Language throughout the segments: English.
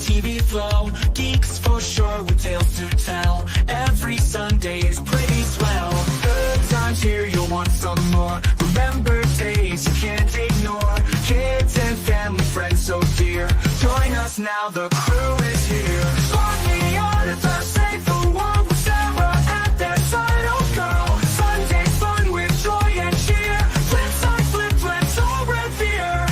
TV flow. Geeks for sure with tales to tell. Every Sunday is pretty swell. Good times here, you'll want some more. Remember days you can't ignore. Kids and family, friends so dear. Join us now, the crew is here. On the auditor, save the world with Sarah at their side. Oh girl, Sunday's fun with joy and cheer. Flip side, flip, let's all revere.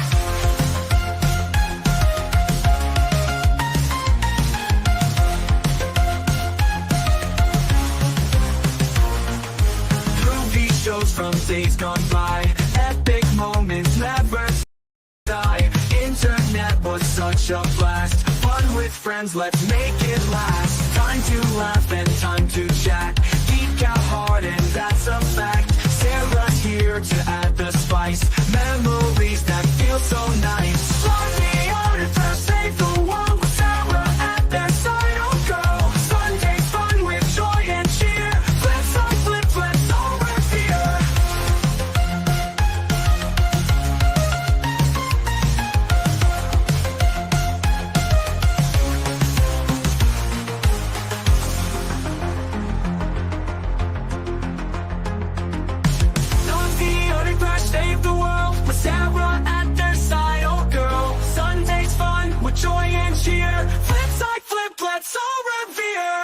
Movie shows from days gone by. Epic moments never die. Internet was such a blast. Fun with friends, let's make it last. Time to laugh and time to chat. Geek out hard and that's a fact. Sarah's here to add the spice. Memories that feel so nice. Love the auditor, save the world with Sarah at their side. Oh girl, Sunday's fun with joy and cheer. Flip side, flip, let's all revere. Love the auditor, save the world with Sarah at their side. Oh girl, Sunday's fun with joy and cheer. Flip side, flip, let's all revere.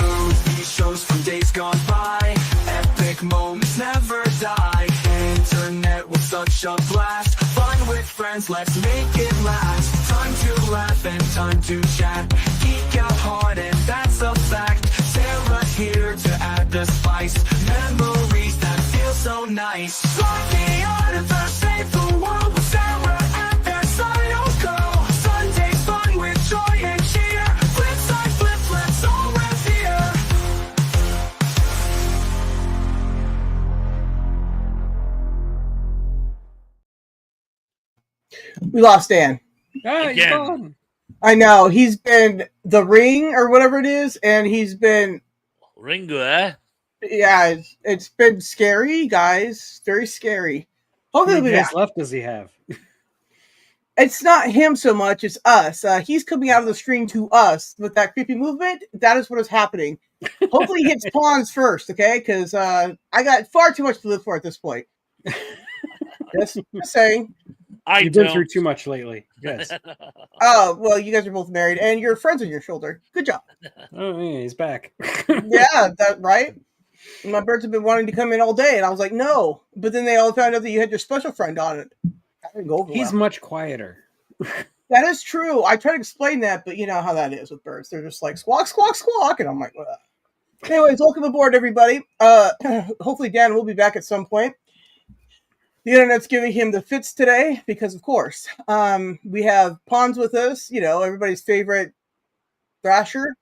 Movie shows from days gone by. Epic moments never die. Internet was such a blast. Fun with friends, let's make it last. Time to laugh and time to chat. Geek out hard and that's a fact. Sarah's here to add the spice. Memories that feel so nice. Love the auditor, save the world with Sarah at their side. Oh girl, Sunday's fun with joy and cheer. Flip side, flip, let's all revere. We lost Dan. Ah, he's Again. gone. I know. He's been the ring or whatever it is, and he's been Ringo, eh? yeah, it's been scary, guys. Very scary. How Hopefully many we days left does he have? it's not him so much, it's us. He's coming out of the stream to us with that creepy movement. That is what is happening. Hopefully he hits pawns first, okay? Because I got far too much to live for at this point. Just saying. I You've been don't. through too much lately. Yes. Oh, well, you guys are both married, and your friends on your shoulder. Good job. Oh, yeah, he's back. Yeah, that right? My birds have been wanting to come in all day, and I was like, no. But then they all found out that you had your special friend on it. That didn't go over He's well. much quieter. That is true. I try to explain that, but you know how that is with birds. They're just like squawk, squawk, squawk, and I'm like, ugh. Anyways, welcome aboard, everybody. Hopefully Dan will be back at some point. The internet's giving him the fits today because, of course, we have Pawns with us. You know, everybody's favorite Thrasher,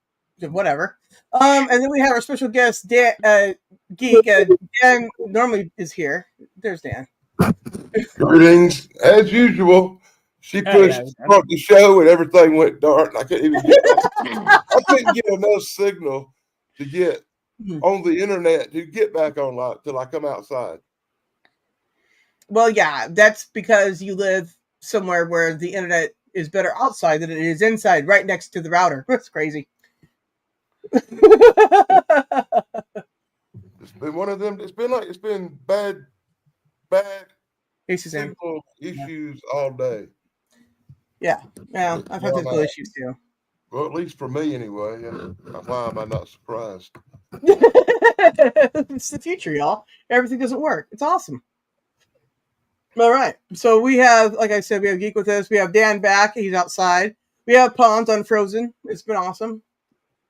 whatever. And then we have our special guest, Dan, Geek. Dan normally is here. There's Dan. Greetings, as usual. She pushed start the show and everything went dark. I couldn't even I couldn't get enough signal to get on the internet to get back online till I come outside. Well, yeah, that's because you live somewhere where the internet is better outside than it is inside, right next to the router. That's crazy. It's been one of them. It's been bad Hey, Suzanne. signal issues all day. Yeah, I've had technical issues too. Well, at least for me anyway. Why am I not surprised? It's the future, y'all. Everything doesn't work. It's awesome. All right. So we have, like I said, we have Geek with us. We have Dan back. He's outside. We have Pawns unfrozen. It's been awesome.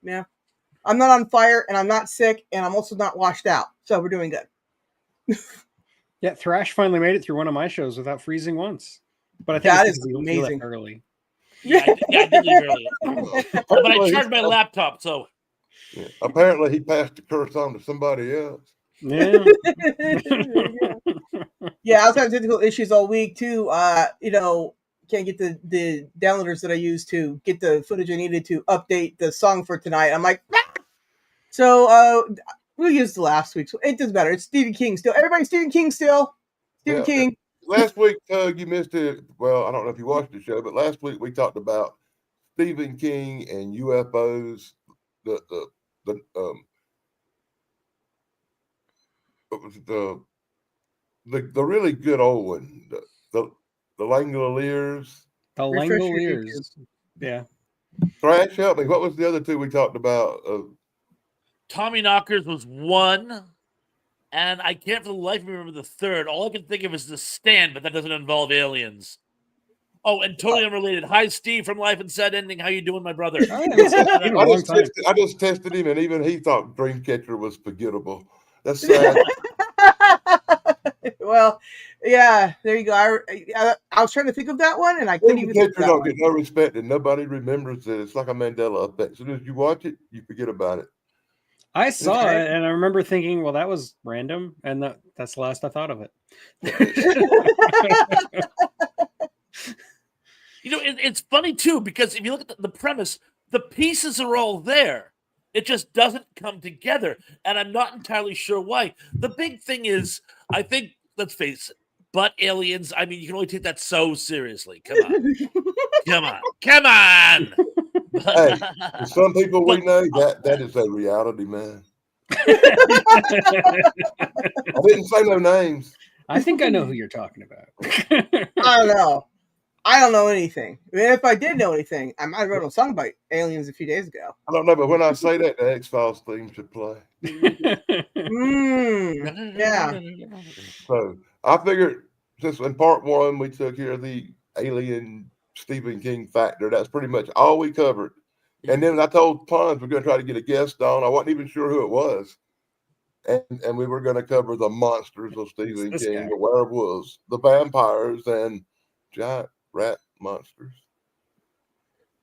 Yeah. I'm not on fire, and I'm not sick, and I'm also not washed out. So we're doing good. Yeah, Thrash finally made it through one of my shows without freezing once. But I think That it's is because we amazing. left early. Yeah, I did leave early. But I charged my laptop, so. Yeah. Apparently, he passed the curse on to somebody else. Yeah. Yeah, I was having technical issues all week too. Can't get the downloaders that I used to get the footage I needed to update the song for tonight. I'm like, ah! So We'll use the last week's. It doesn't matter. It's Stephen King still. Everybody, Stephen King still. Stephen King. Last week, Tug, you missed it. Well, I don't know if you watched the show, but last week we talked about Stephen King and UFOs. The really good old one. The Langoliers. The Langoliers. Yeah. Thrash, help me. What was the other two we talked about? Tommy Knockers was one, and I can't for the life of me remember the third. All I can think of is The Stand, but that doesn't involve aliens. Oh, and totally unrelated. Hi, Steve from Life and Sad Ending. How you doing, my brother? I just tested him, and even he thought Dreamcatcher was forgettable. That's sad. Well, yeah, there you go. I was trying to think of that one, and I couldn't even think of that don't one. get no respect, and nobody remembers it. It's like a Mandela effect. As soon as you watch it, you forget about it. I saw it, and I remember thinking, well, that was random, and that's the last I thought of it. You know, it's funny, too, because if you look at the premise, the pieces are all there. It just doesn't come together, and I'm not entirely sure why. The big thing is, I think, let's face it, butt aliens, I mean, you can only take that so seriously. Come on. Come on! Hey, some people we know, that is a reality, man. I didn't say no names. I think I know who you're talking about. I don't know. I don't know anything. I mean, if I did know anything, I might have wrote a song about aliens a few days ago. I don't know, but when I say that, the X-Files theme should play. Yeah. So I figured since in part one we took care of the alien Stephen King factor, that's pretty much all we covered. And then I told Pons we're going to try to get a guest on. I wasn't even sure who it was. And we were going to cover the monsters of Stephen King, the werewolves, the vampires, and giant rat monsters.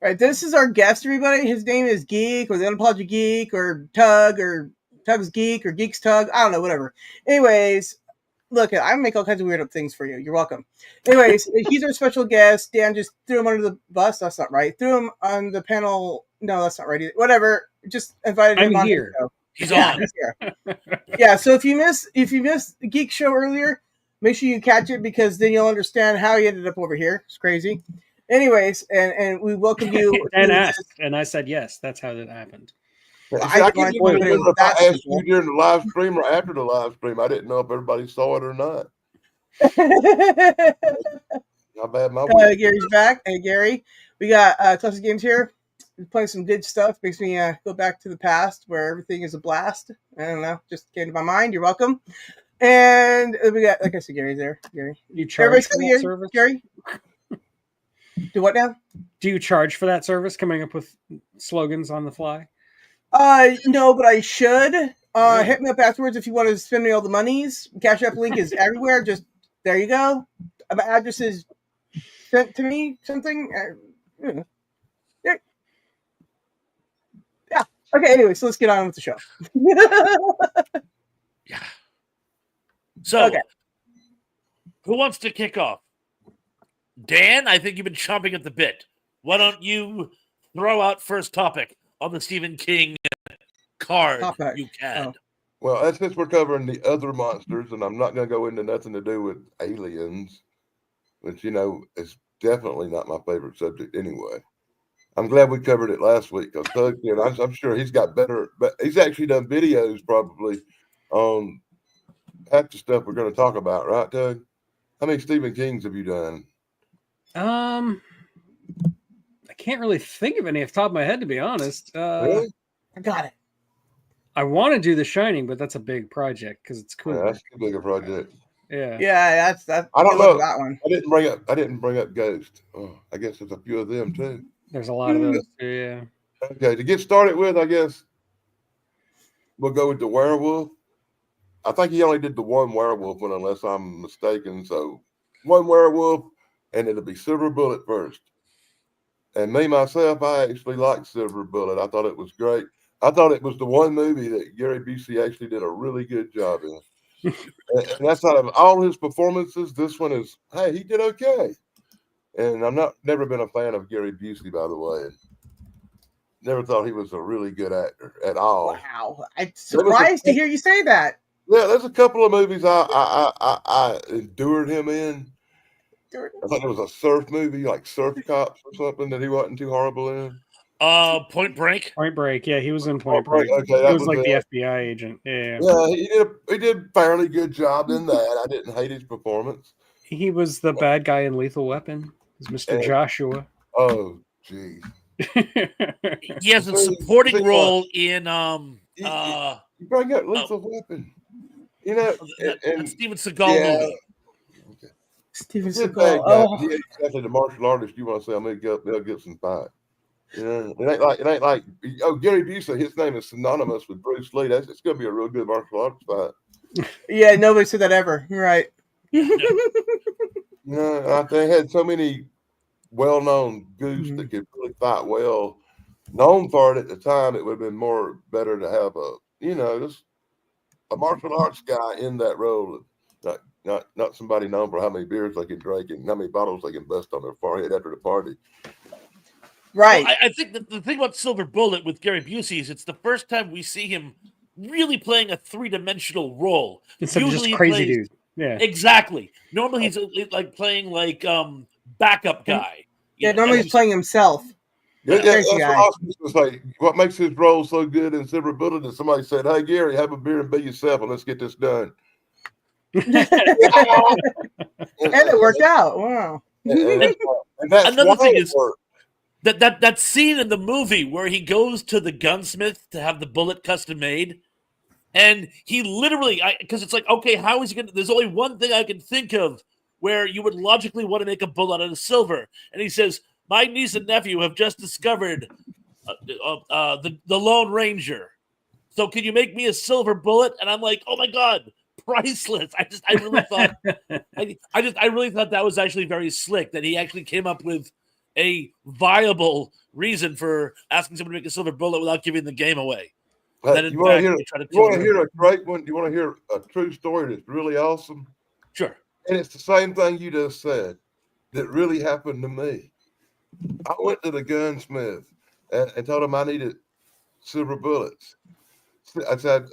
All right, this is our guest, everybody. His name is Geek, or the Unapologetic Geek, or Tug's Geek, or Geek's Tug. I don't know, whatever. Anyways, look, I make all kinds of weird things for you. You're welcome. Anyways, he's our special guest. Dan just threw him under the bus. That's not right. Threw him on the panel. No, that's not right either. Whatever. Just invited him on here. He's on. He's here. Yeah. So if you missed the Geek show earlier, make sure you catch it, because then you'll understand how he ended up over here. It's crazy. Anyways, and we welcome you. Dan asked, and I said yes. That's how that happened. I can't remember if I asked you during the live stream or after the live stream. I didn't know if everybody saw it or not. How bad my Gary's back. Hey, Gary. We got Classic Games here. We're playing some good stuff. Makes me go back to the past where everything is a blast. I don't know. Just came to my mind. You're welcome. And we got, like I said, Gary's there. Gary. You charge for that service? Gary? Do what now? Do you charge for that service, coming up with slogans on the fly? No, but I should. Hit me up afterwards if you want to spend me all the monies. Cash App link is everywhere. Just there you go. My address is sent to me. Something. Yeah. Okay. Anyway, so let's get on with the show. Yeah. So, who wants to kick off? Dan, I think you've been chomping at the bit. Why don't you throw out first topic on the Stephen King card you can? Well, since we're covering the other monsters, and I'm not going to go into nothing to do with aliens, which, is definitely not my favorite subject anyway. I'm glad we covered it last week, because Tug, I'm sure he's got better, but he's actually done videos probably on half the stuff we're going to talk about, right, Tug? How many Stephen Kings have you done? I can't really think of any off the top of my head, to be honest. Really? I got it. I want to do The Shining, but that's a big project because it's cool. Yeah, that's too big a project. Yeah, that's. I don't know that one. I didn't bring up Ghost. Oh, I guess there's a few of them too. There's a lot of those too. Yeah. Okay, to get started with, I guess we'll go with the werewolf. I think he only did the one werewolf one, unless I'm mistaken. So one werewolf, and it'll be Silver Bullet first. And me, myself, I actually liked Silver Bullet. I thought it was great. I thought it was the one movie that Gary Busey actually did a really good job in. And that's out of all his performances, this one is, hey, he did okay. And I'm never been a fan of Gary Busey, by the way. never thought he was a really good actor at all. Wow, I'm surprised to hear you say that. Yeah, there's a couple of movies I endured him in. I thought there was a surf movie, like Surf Cops or something, that he wasn't too horrible in. Point Break. Point Break. Yeah, he was in Point Break, Break. okay, He that was was like it. the FBI agent. Yeah. Yeah, he did a fairly good job in that. I didn't hate his performance. He was the bad guy in Lethal Weapon. He was Mr. And- Joshua. Oh, geez. He has a supporting role in You bring up Lethal Weapon. You know, and Steven Seagal movie. Steven Good Seagal. bad guy, Oh, he ain't exactly the martial artist you want to say. I'm gonna Mel Gibson fight. You know, it ain't like Gary Busey. His name is synonymous with Bruce Lee. It's gonna be a real good martial arts fight. yeah, nobody said that ever. You're right. You know, they had so many well-known goose that could really fight well. Known for it at the time, it would have been more better to have just a martial arts guy in that role. Not somebody known for how many beers they can drink and how many bottles they can bust on their forehead after the party. Right. Well, I think the thing about Silver Bullet with Gary Busey is it's the first time we see him really playing a three-dimensional role. Instead of just he crazy plays- dude. Yeah. Exactly. Normally he's like playing like backup guy. Yeah, normally he's playing himself. Yeah, Crazy that's guy. what I was going to say. What makes his role so good in Silver Bullet is somebody said, "Hey Gary, have a beer and be yourself, and let's get this done." And it worked out. Wow. And that's Another why thing it is worked. that scene in the movie where he goes to the gunsmith to have the bullet custom made, and he literally, because it's like, okay, how is he going to, there's only one thing I can think of where you would logically want to make a bullet out of silver. And he says, my niece and nephew have just discovered the Lone Ranger. So can you make me a silver bullet? And I'm like, oh my God, priceless. I really thought, I really thought that was actually very slick, that he actually came up with a viable reason for asking someone to make a silver bullet without giving the game away. Hey, you want to hear a great one? You want to hear a true story that's really awesome? Sure. And it's the same thing you just said that really happened to me. I went to the gunsmith and told him I needed silver bullets. I said,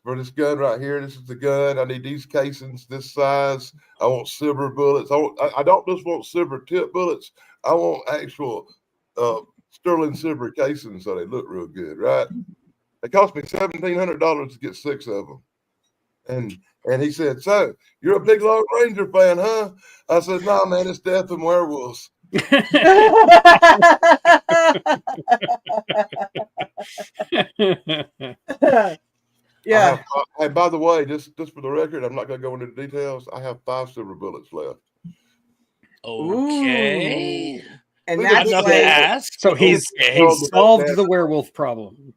for this gun right here, this is the gun. I need these casings, this size. I want silver bullets. I don't just want silver tip bullets. I want actual sterling silver casings so they look real good, right? It cost me $1,700 to get 6 of them. And he said, "So, you're a big Lone Ranger fan, huh?" I said, "No, man, it's Death and Werewolves." Yeah. And by the way, just for the record, I'm not going to go into the details. I have 5 silver bullets left. Okay. Ooh. And Look at that's Enough this. to like, ask. So he's solved the werewolf problem.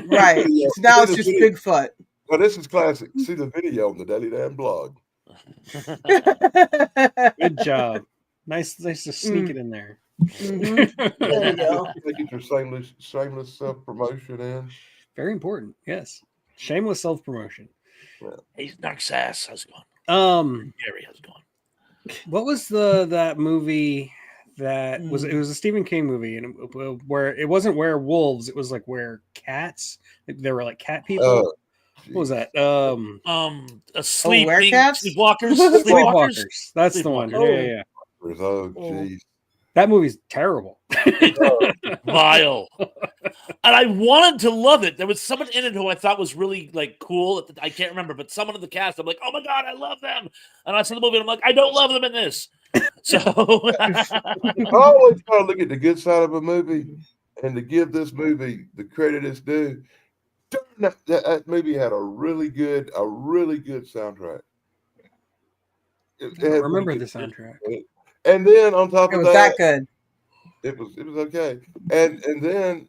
right. So now it's just Bigfoot. Well, this is classic. See the video on the Daily Dan blog. Good job. Nice to sneak it in there. Mhm. There you go. Get your shameless self-promotion in. Very important. Yes. Shameless self-promotion. Hey, Narcissus, how's it going? Gary, how's it going? What was that movie that was? It was a Stephen King movie, and where it wasn't werewolves, it was like where cats. They were like cat people. What was that? Sleepwalkers. Sleepwalkers. That's the one. Oh. Yeah. Oh, jeez. That movie's terrible. Vile. And I wanted to love it. There was someone in it who I thought was really like cool. I can't remember, but someone in the cast, I'm like, oh my God, I love them. And I saw the movie and I'm like, I don't love them in this. So I always try to look at the good side of a movie and to give this movie the credit it's due. That movie had a really good soundtrack. I remember the soundtrack. And then on top It of was that good. it was okay. And then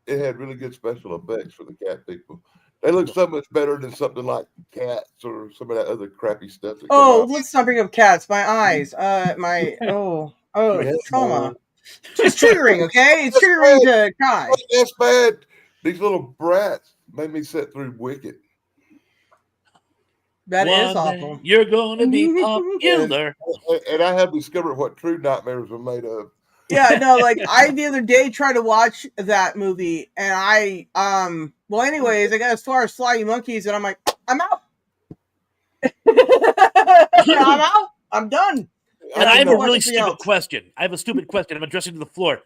it had really good special effects for the cat people. They look so much better than something like Cats or some of that other crappy stuff. Oh, let's not bring up cats. My eyes. Trauma. It's triggering, okay? It's triggering to cry. That's bad. These little brats made me sit through Wicked. That is one awful. day you're going to be popular. And I have discovered what true nightmares are made of. Yeah, no, like I the other day tried to watch that movie, and well, anyways, I got as far as Flying Monkeys, and I'm like, I'm out. I'm out. I'm done. And I have a really something stupid else. question. I have a stupid question. I'm addressing to the floor.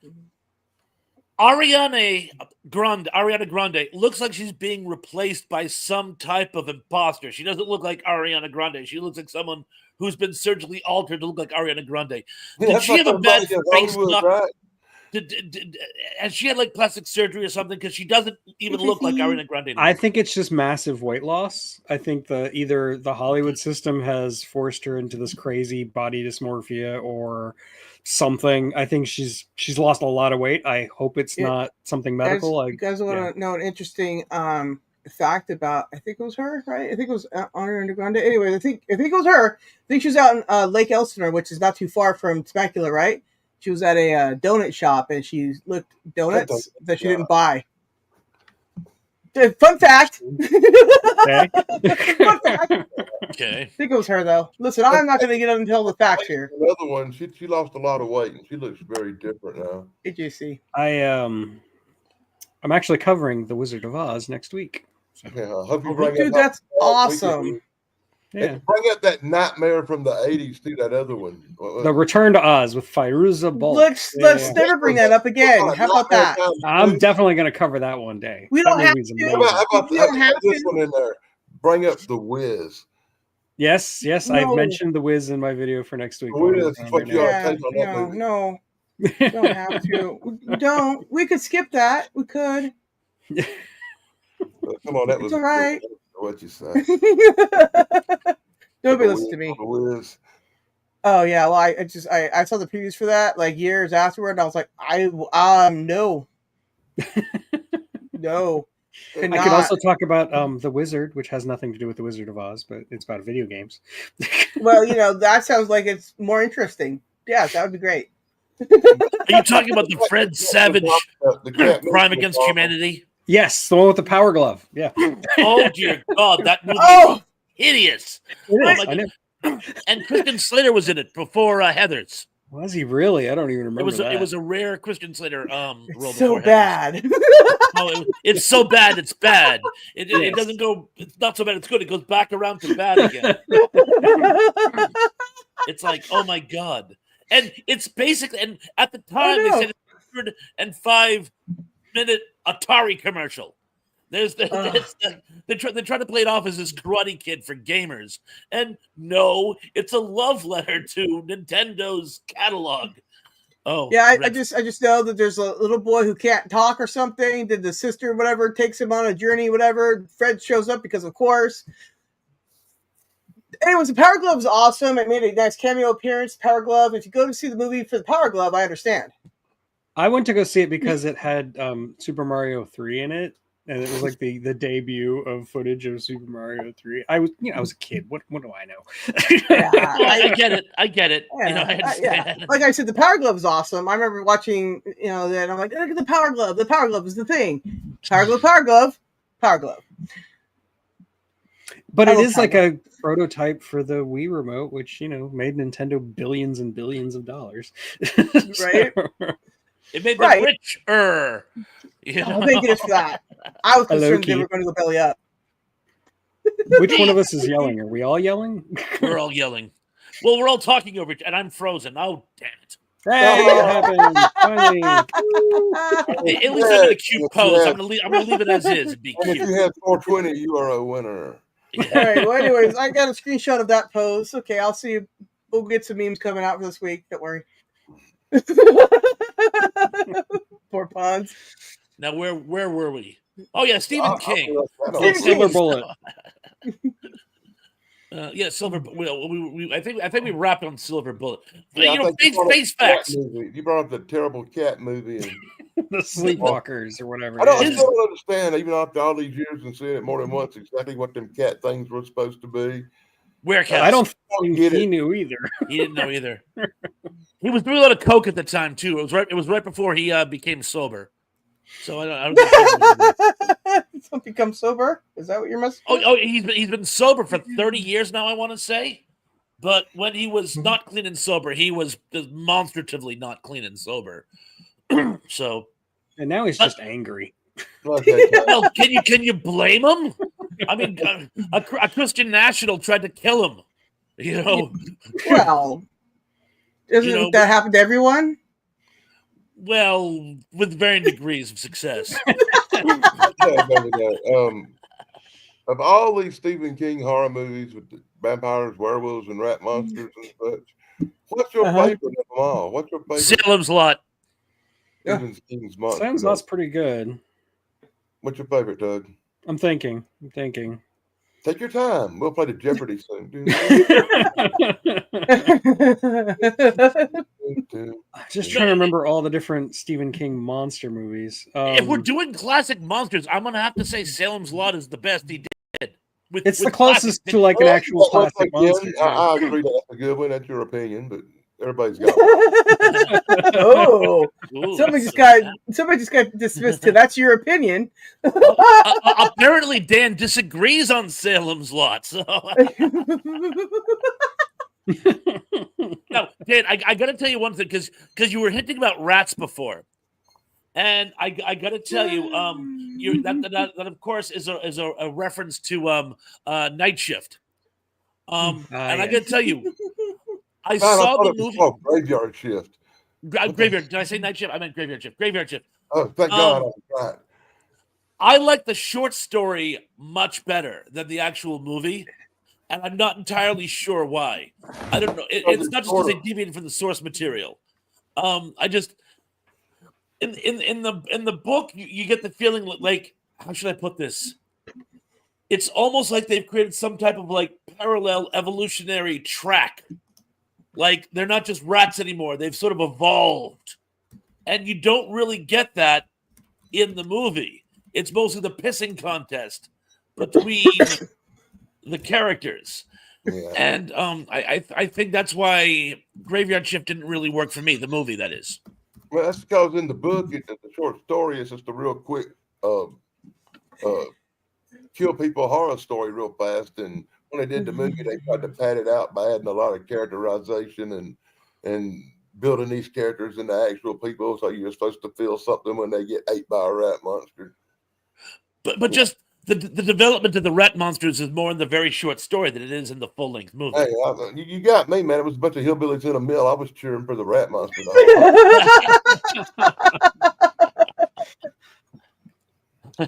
Ariana Grande looks like she's being replaced by some type of imposter. She doesn't look like Ariana Grande. She looks like someone who's been surgically altered to look like Ariana Grande. Did she have a bad face knock? Right? Has she had like plastic surgery or something? Because she doesn't even look like Ariana Grande anymore. I think it's just massive weight loss. I think either the Hollywood system has forced her into this crazy body dysmorphia or something. I think she's lost a lot of weight. I hope it's not something medical. You guys want to know an interesting fact about? I think it was her, right? I think it was Ariana Grande. Anyway, I think it was her. I think she was out in Lake Elsinore, which is not too far from Temecula, right? She was at a donut shop and she looked donuts that she didn't buy. Fun fact. Okay. Fun fact. Okay. I think it was her though. Listen, I'm not going to get until the facts here. Another one. She lost a lot of weight and she looks very different now. Did you see? I'm actually covering The Wizard of Oz next week. So. Yeah, I hope you bring Dude, that's awesome. Yeah. Bring up that nightmare from the 80s too, that other one. The Return to Oz with Fairuza Balk. Let's never bring that up again. How about that? I'm definitely going to cover that one day. We don't have to. How about this one in there? Bring up The Wiz. Yes. No. I've mentioned The Wiz in my video for next week. No, you don't have to. We don't. We could skip that. We could. Come on, that was all right. What you say? Nobody listens to me. Oh yeah, well I saw the previews for that like years afterward, and I was like, no, no. I could also talk about The Wizard, which has nothing to do with The Wizard of Oz, but it's about video games. Well, that sounds like it's more interesting. Yeah, that would be great. Are you talking about the Fred Savage Crime Against Humanity? Yes, the one with the power glove. Yeah. Oh dear God, that movie is hideous. I know. And Christian Slater was in it before Heathers. Was he really? I don't even remember. It was a rare Christian Slater role. So bad. It's so bad. It's bad. It doesn't go. It's not so bad. It's good. It goes back around to bad again. It's like, oh my God. And it's basically, and at the time they said it's a 105-minute Atari commercial. They're trying to play it off as this karate kid for gamers, and no, it's a love letter to Nintendo's catalog. Oh yeah, I just know that there's a little boy who can't talk or something. That the sister, whatever, takes him on a journey, whatever. Fred shows up because, of course. Anyways, the Power Glove is awesome. It made a nice cameo appearance. Power Glove. If you go to see the movie for the Power Glove, I understand. I went to go see it because it had Super Mario 3 in it, and it was like the debut of footage of Super Mario 3. I was a kid. What do I know? Yeah, I get it. Yeah, I understand. Like I said, the Power Glove is awesome. I remember watching, that I'm like, look at the Power Glove. The Power Glove is the thing. Power Glove, Power Glove, Power Glove. But it is like a prototype for the Wii remote, which made Nintendo billions and billions of dollars. Right. It made them richer. Thank you for that. I was concerned they were going to go belly up. Which one of us is yelling? Are we all yelling? We're all yelling. Well, we're all talking over it, and I'm frozen. Oh, damn it. Hey, it happened. Finally. At least I'm in a cute pose. I'm gonna leave it as is. Be cute. And if you have 420, you are a winner. Yeah. All right. Well, anyways, I got a screenshot of that pose. Okay, I'll see you. We'll get some memes coming out for this week. Don't worry. Poor Pons. Now, where were we? Oh yeah, Stephen King. Silver Bullet. Yeah, Silver. I think we wrapped on Silver Bullet. Yeah, face facts. You brought up the terrible cat movie and the Sleepwalkers or whatever. I still don't understand, even after all these years and seeing it more than once, exactly what them cat things were supposed to be. Werecats. I don't think he knew either. He didn't know either. He was doing a lot of coke at the time too. It was right before he became sober. So I don't become sober. Is that what you're messing? Oh, he's been sober for 30 years now. I want to say. But when he was not clean and sober, he was demonstratively not clean and sober. So, And now he's just angry. Okay, well, can you blame him? I mean, a Christian national tried to kill him. You know, Well, doesn't that happen to everyone? well, with varying degrees of success. Of all these Stephen King horror movies with the vampires, werewolves, and rat monsters and such, what's your favorite of them all? What's your favorite Salem's Lot. Stephen King's monster? Sounds that's pretty good. What's your favorite, Doug? I'm thinking. Take your time. We'll play the Jeopardy soon. I'm just trying to remember all the different Stephen King monster movies. If we're doing classic monsters, I'm gonna have to say Salem's Lot is the best he did. It's the closest to like an actual classic monster. I agree that's a good one. That's your opinion, but everybody's got one. Oh, somebody just got dismissed. That's your opinion. Apparently, Dan disagrees on Salem's Lot. So, no, Dan, I got to tell you one thing because you were hinting about rats before, and I got to tell you, that of course is a reference to Night Shift. And I got to tell you, I saw the movie Graveyard Shift. Graveyard. Did I say Night Shift? I meant Graveyard Shift. Graveyard Shift. Oh, thank God! Right. I like the short story much better than the actual movie, and I'm not entirely sure why. I don't know. It's not just because they deviated from the source material. I just in the book you get the feeling like, how should I put this? It's almost like they've created some type of like parallel evolutionary track. Like they're not just rats anymore. They've sort of evolved. And you don't really get that in the movie. It's mostly the pissing contest between the characters. Yeah. And I think that's why Graveyard Shift didn't really work for me, the movie, that is. Well, that's because in the book, the short story is just a real quick kill people horror story real fast. And when they did the movie, they tried to pad it out by adding a lot of characterization and building these characters into actual people, so you're supposed to feel something when they get ate by a rat monster. But just the development of the rat monsters is more in the very short story than it is in the full length movie. Hey, you got me, man. It was a bunch of hillbillies in a mill. I was cheering for the rat monster.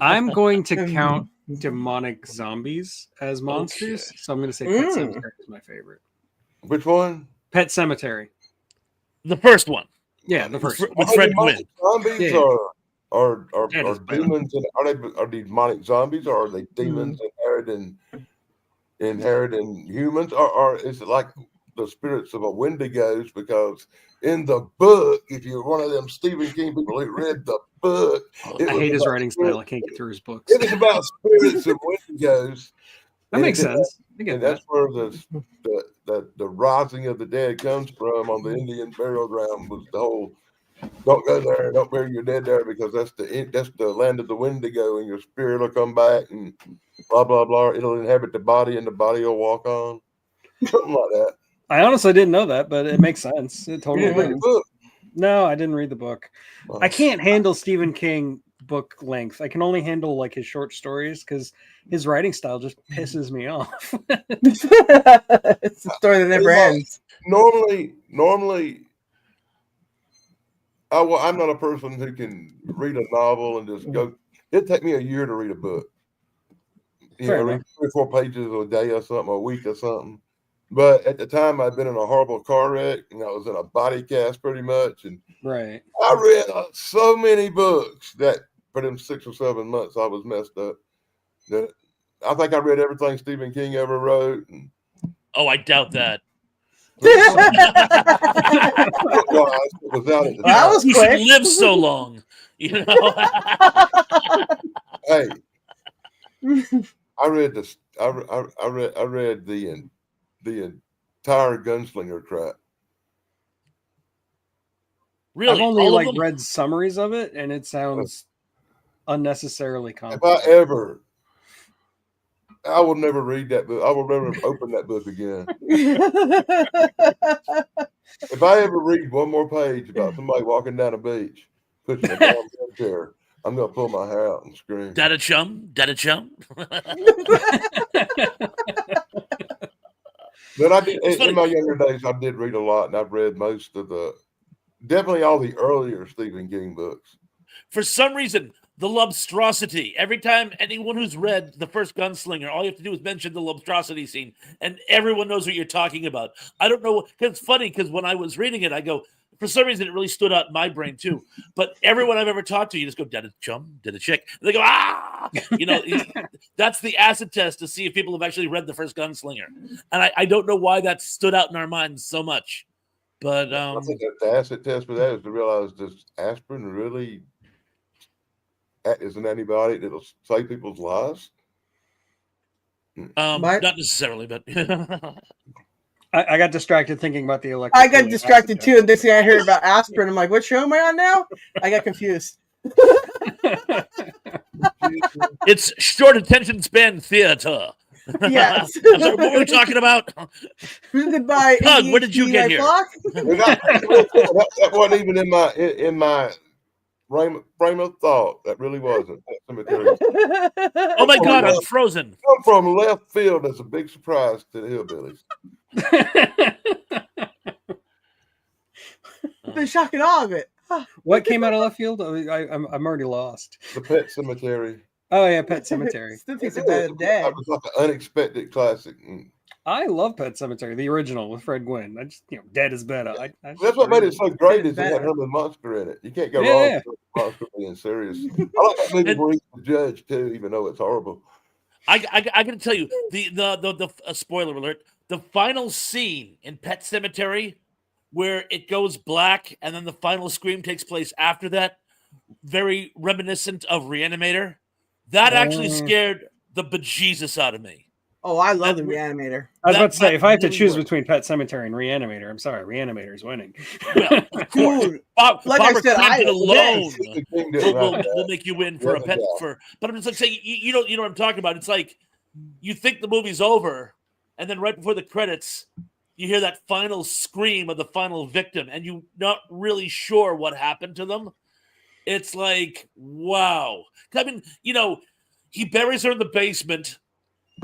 I'm going to count demonic zombies as monsters, so I'm going to say Pet Cemetery is my favorite. Which one? Pet Cemetery. The first one. Yeah, the first one. With Fred Gwynn. Zombies are demons, and are they demonic zombies, or are they demons inherent in humans, or is it like the spirits of a Wendigos? Because in the book, if you're one of them Stephen King people who read the book, I hate his writing style. I can't get through his books. It was about spirits of Wendigos. That makes sense. And that's where the rising of the dead comes from on the Indian burial ground. Was the whole don't go there, don't bury your dead there, because that's the land of the Wendigo, and your spirit will come back and blah blah blah. It'll inhabit the body, and the body will walk on. Something like that. I honestly didn't know that, but it makes sense. It totally read the book. No, I didn't read the book. I can't handle Stephen King book length. I can only handle like his short stories because his writing style just pisses me off. It's a story that never ends. Normally, I'm not a person who can read a novel and just go. It'd take me a year to read a book. Read 3 or 4 pages a day or something, a week or something. But at the time, I'd been in a horrible car wreck, and I was in a body cast pretty much. And right, I read so many books that for them 6 or 7 months, I was messed up. That I think I read everything Stephen King ever wrote. And, I doubt that. That was you quick. should live so long, you know. Hey, I read this. I read the entire Gunslinger crap. Really, I've only read summaries of it, and it sounds unnecessarily complex. If I ever I will never read that book. I will never open that book again. If I ever read one more page about somebody walking down a beach, pushing a damn wheelchair, I'm gonna pull my hair out and scream. Dada chum, dada chum. But I did It's funny. in my younger days. I did read a lot, and I've read most of definitely all the earlier Stephen King books. For some reason, the Lobstrosity. Every time anyone who's read The First Gunslinger, all you have to do is mention the Lobstrosity scene, and everyone knows what you're talking about. I don't know. It's funny because when I was reading it, I go, for some reason, it really stood out in my brain too. But everyone I've ever talked to, you just go, did a chum, did a chick. And they go, ah! You know, that's the acid test to see if people have actually read The First Gunslinger. And I don't know why that stood out in our minds so much. But I think that the acid test for that is to realize does aspirin really is an antibiotic that'll save people's lives? not necessarily, but I got distracted thinking about the electric. I got distracted too, and this thing I heard about aspirin. I'm like, what show am I on now? I got confused. it's short attention span theater. Yes. I'm sorry, what were we talking about? Goodbye. Pug, where did you get here? That wasn't even in my frame of thought. That really wasn't. Oh my God, I'm frozen. Come from left field as a big surprise to the hillbillies. The shock and awe of it. What came out of left field? I'm already lost. The Pet Cemetery. Oh yeah, Pet Cemetery. Still thinks about it dead. That was like an unexpected classic. I love Pet Cemetery, the original with Fred Gwynn. I just, dead is better. That's what made it so great is it had Herman Munster in it. You can't go wrong with Munster being serious. I like that movie where he's the judge too, even though it's horrible. I got to tell you the spoiler alert. The final scene in Pet Cemetery, where it goes black and then the final scream takes place after that, very reminiscent of Reanimator. That actually scared the bejesus out of me. Oh, I love the Reanimator. I was about to say, if I have to choose between Pet Cemetery and Reanimator, I'm sorry, Reanimator is winning. Well, of course. Dude, Like I said, alone will make you win for a pet. But I'm just like saying, you know what I'm talking about. It's like you think the movie's over, and then right before the credits, you hear that final scream of the final victim, and you're not really sure what happened to them. It's like, wow. I mean, he buries her in the basement.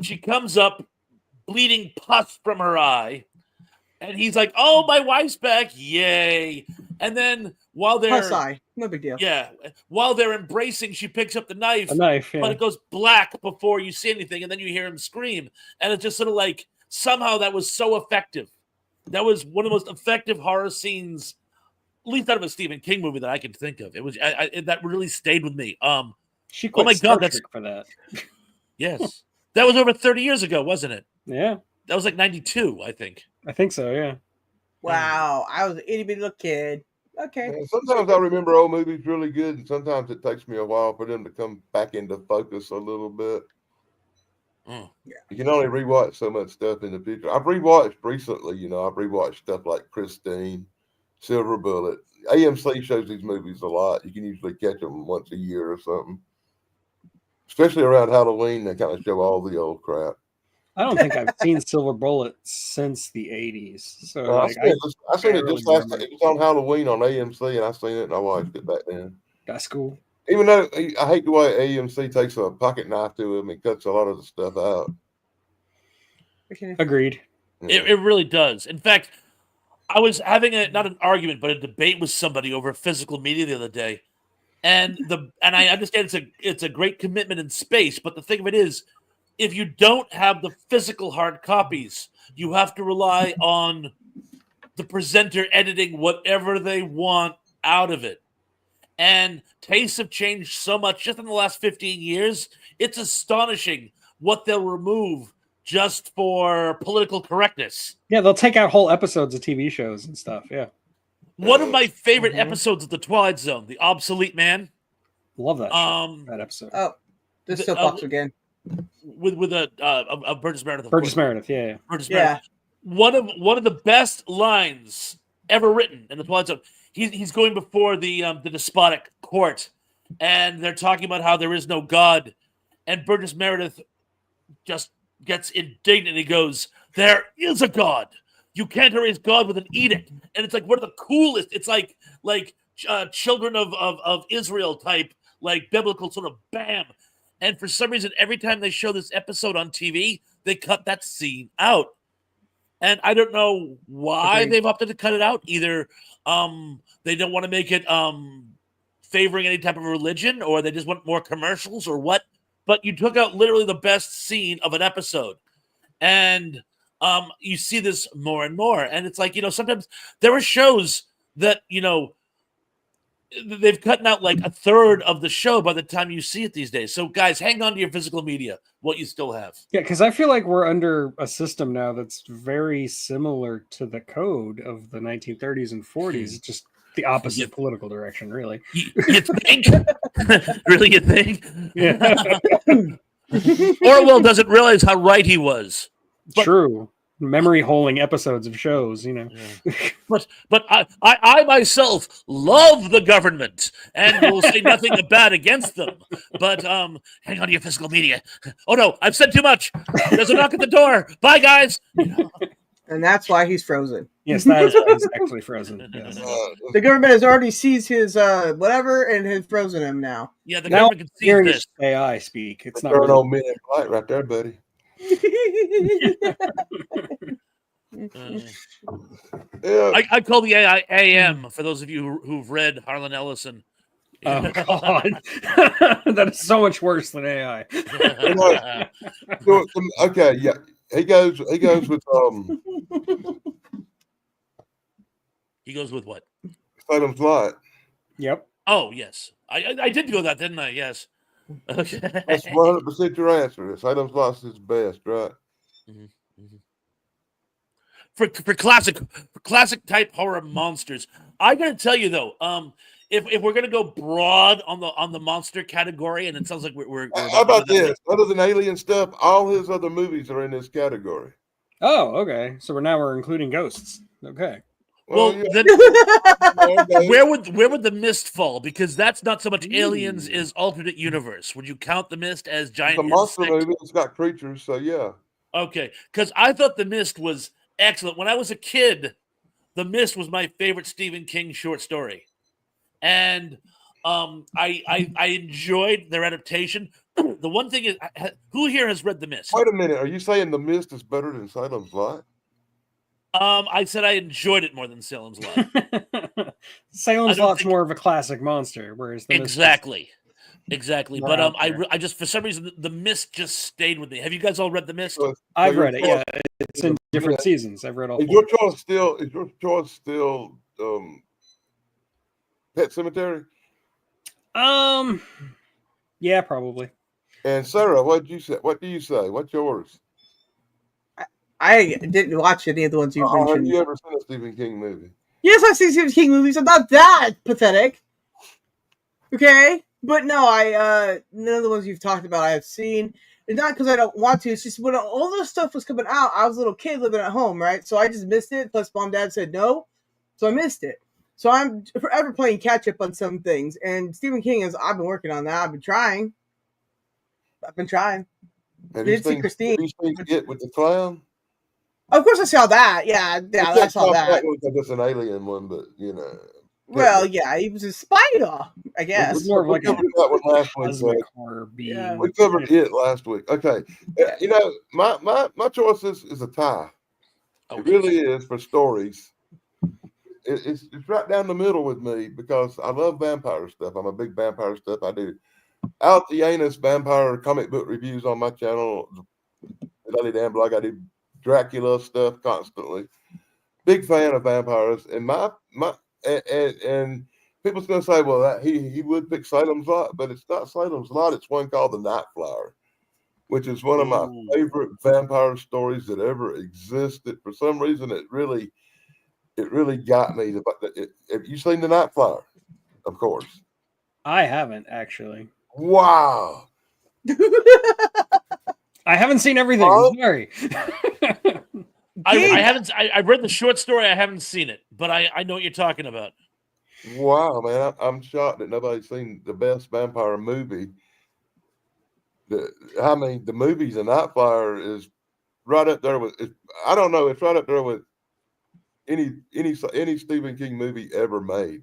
She comes up, bleeding pus from her eye. And he's like, oh, my wife's back. Yay. And then while they're... Pus eye. No big deal. Yeah. While they're embracing, she picks up the knife. A knife, yeah. But it goes black before you see anything. And then you hear him scream. And it's just sort of like, somehow that was so effective. That was one of the most effective horror scenes, at least out of a Stephen King movie that I can think of. It was that really stayed with me. She quit Star Trek for that. Yes. That was over 30 years ago, wasn't it? Yeah. That was like 92, I think. I think so, yeah. Wow. I was an itty bitty little kid. Okay. And sometimes I remember old movies really good, and sometimes it takes me a while for them to come back into focus a little bit. Mm. Yeah. You can only rewatch so much stuff in the future. I've rewatched recently, I've rewatched stuff like Christine, Silver Bullet. AMC shows these movies a lot. You can usually catch them once a year or something. Especially around Halloween, they kind of show all the old crap. I don't think I've seen Silver Bullet since the 80s. So I seen it just last. It was on Halloween on AMC, and I seen it and I watched it back then. That's cool. Even though I hate the way AMC takes a pocket knife to him and cuts a lot of the stuff out. Agreed. Yeah. It really does. In fact, I was having not an argument, but a debate with somebody over physical media the other day. And I understand it's a great commitment in space, but the thing of it is, if you don't have the physical hard copies, you have to rely on the presenter editing whatever they want out of it. And tastes have changed so much just in the last 15 years. It's astonishing what they'll remove just for political correctness. Yeah, they'll take out whole episodes of TV shows and stuff. Yeah. One of my favorite episodes of The Twilight Zone, The Obsolete Man. Love that that episode. Oh, this soapbox again. With Burgess Meredith. Burgess Meredith, yeah. Burgess Meredith. One of the best lines ever written in The Twilight Zone. He's going before the despotic court, and they're talking about how there is no God, and Burgess Meredith just gets indignant. He goes, "There is a God. You can't erase God with an edict." And it's like one of the coolest. It's like children of Israel type, like biblical sort of bam. And for some reason, every time they show this episode on TV, they cut that scene out. And I don't know why Agreed. they've opted to cut it out. Either they don't want to make it favoring any type of religion, or they just want more commercials, or what. But you took out literally the best scene of an episode. And you see this more and more. And it's like, sometimes there are shows that, they've cut out like a third of the show by the time you see it these days. So, guys, hang on to your physical media, what you still have. Yeah, because I feel like we're under a system now that's very similar to the code of the 1930s and 40s. It's just the opposite political direction, really. You think? Really, you think? Yeah. Orwell doesn't realize how right he was. True. Memory holing episodes of shows, Yeah. But I myself love the government and will say nothing bad against them. But hang on to your physical media. Oh no, I've said too much. There's a knock at the door. Bye, guys. And that's why he's frozen. Yes, that is why he's actually frozen. Yes. The government has already seized his whatever and has frozen him now. Yeah, the Now government can seize hearing this. AI speak. It's not Turn really... on Men in Black right there, buddy. Yeah. I call the AI AM for those of you who've read Harlan Ellison. Oh God, that is so much worse than AI. Okay, yeah. He goes with He goes with what? Salem's Lot. Yep. Oh yes, I did go that, didn't I? Yes. Okay. That's 100% your answer. Salem's Lot is best, right? Mm-hmm. Mm-hmm. For classic type horror monsters, I gotta tell you though, if we're gonna go broad on the monster category, and it sounds like we're How about this? Other than alien stuff, all his other movies are in this category. Oh, okay. So we're including ghosts. Okay. Well, yeah. then Okay. where would the Mist fall? Because that's not so much aliens as alternate universe. Would you count the Mist as giant? It's a monster insect? movie. It's got creatures, so yeah. Okay, because I thought the Mist was excellent when I was a kid. The Mist was my favorite Stephen King short story, and I enjoyed their adaptation. The one thing is, who here has read The Mist? Wait a minute. Are you saying The Mist is better than Salem's Lot? I said I enjoyed it more than Salem's Lot. Salem's Lot's more of a classic monster, whereas the Mist Exactly. More But out I just, for some reason, the Mist just stayed with me. Have you guys all read The Mist? I've read it. Yeah, it's in different seasons. I've read all. Is your choice still Pet Cemetery? Yeah, probably. And Sarah, what do you say? What's yours? I didn't watch any of the ones you Have mentioned. you ever seen a Stephen King movie? Yes, I've seen Stephen King movies. I'm not that pathetic. Okay? But no, none of the ones you've talked about I have seen. It's not because I don't want to. It's just when all this stuff was coming out, I was a little kid living at home, right? So I just missed it. Plus, mom and dad said no. So I missed it. So I'm forever playing catch up on some things. And Stephen King I've been working on that. I've been trying. Have you Didn't see Christine. Have you seen It with the Clown? Of course, I saw that. Yeah, I saw that. That's an alien one, but you know. Well, yeah, he was a spider, I guess. It's more of like we covered that one last week. cosmic horror being. Yeah. We covered it last week. Okay, you know, my choice is a tie. It really is for stories. It's right down the middle with me because I love vampire stuff. I'm a big vampire stuff. I do out the anus vampire comic book reviews on my channel. I did blog. I do Dracula stuff constantly. Big fan of vampires, and and people's gonna say, well, that he would pick Salem's Lot, but it's not Salem's Lot. It's one called The Night Flower, which is one of my favorite vampire stories that ever existed. For some reason, it really got me. Have you seen The Night Flower? Of course. I haven't actually. Wow. I haven't seen everything. Oh. Sorry. I haven't. I've read the short story. I haven't seen it, but I know what you're talking about. Wow, man. I'm shocked that nobody's seen the best vampire movie. the movies, The Night Flyer is right up there with. I don't know. It's right up there with any Stephen King movie ever made.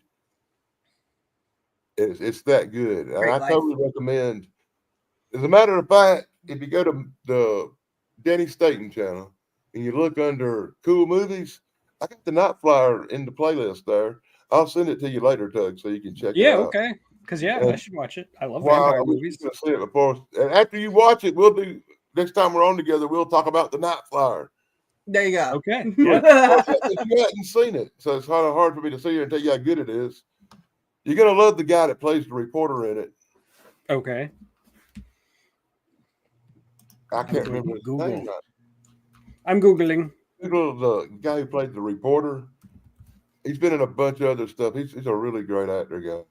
It's that good, and Great I life. totally recommend. As a matter of fact, if you go to the Danny Staten channel and you look under cool movies, I got The Night Flyer in the playlist there. I'll send it to you later, Tug, so you can check it Yeah, out. okay. Because I And should watch it. I love wow, vampire I wish movies. you could have seen it before. And after you watch it, we'll do next time we're on together. We'll talk about The Night Flyer. There you go. Okay. If you hadn't seen it, so it's kind of hard for me to see it and tell you how good it is. You're gonna love the guy that plays the reporter in it. Okay. I can't remember his Google. name. I'm Googling. Google the guy who played the reporter. He's been in a bunch of other stuff. He's a really great actor guy.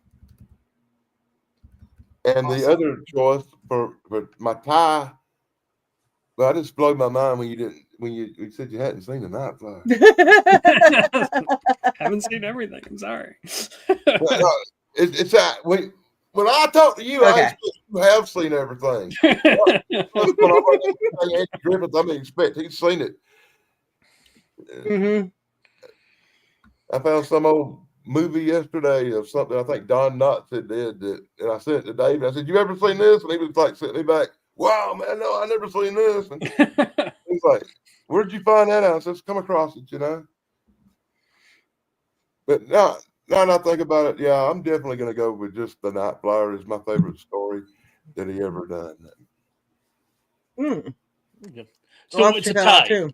And the Awesome. other choice for my tie, well, I just blew my mind when you said you hadn't seen The Night Flyer. Haven't seen everything. I'm sorry. Well, no, it's that when I talk to you, I Okay. expect you have seen everything. When I'm Andy Griffith, I expect he's seen it. Mm-hmm. I found some old movie yesterday of something I think Don Knotts had did that, and I sent it to Dave. I said, "You ever seen this?" And he was like, sitting me back, "Wow, man, no, I never seen this." And he's like, "Where did you find that out?" I said, "Come across it, you know." But now that I think about it, yeah, I'm definitely going to go with just The Night Flyer is my favorite story that he ever done. Mm. So I'll it's a check that out tie. too.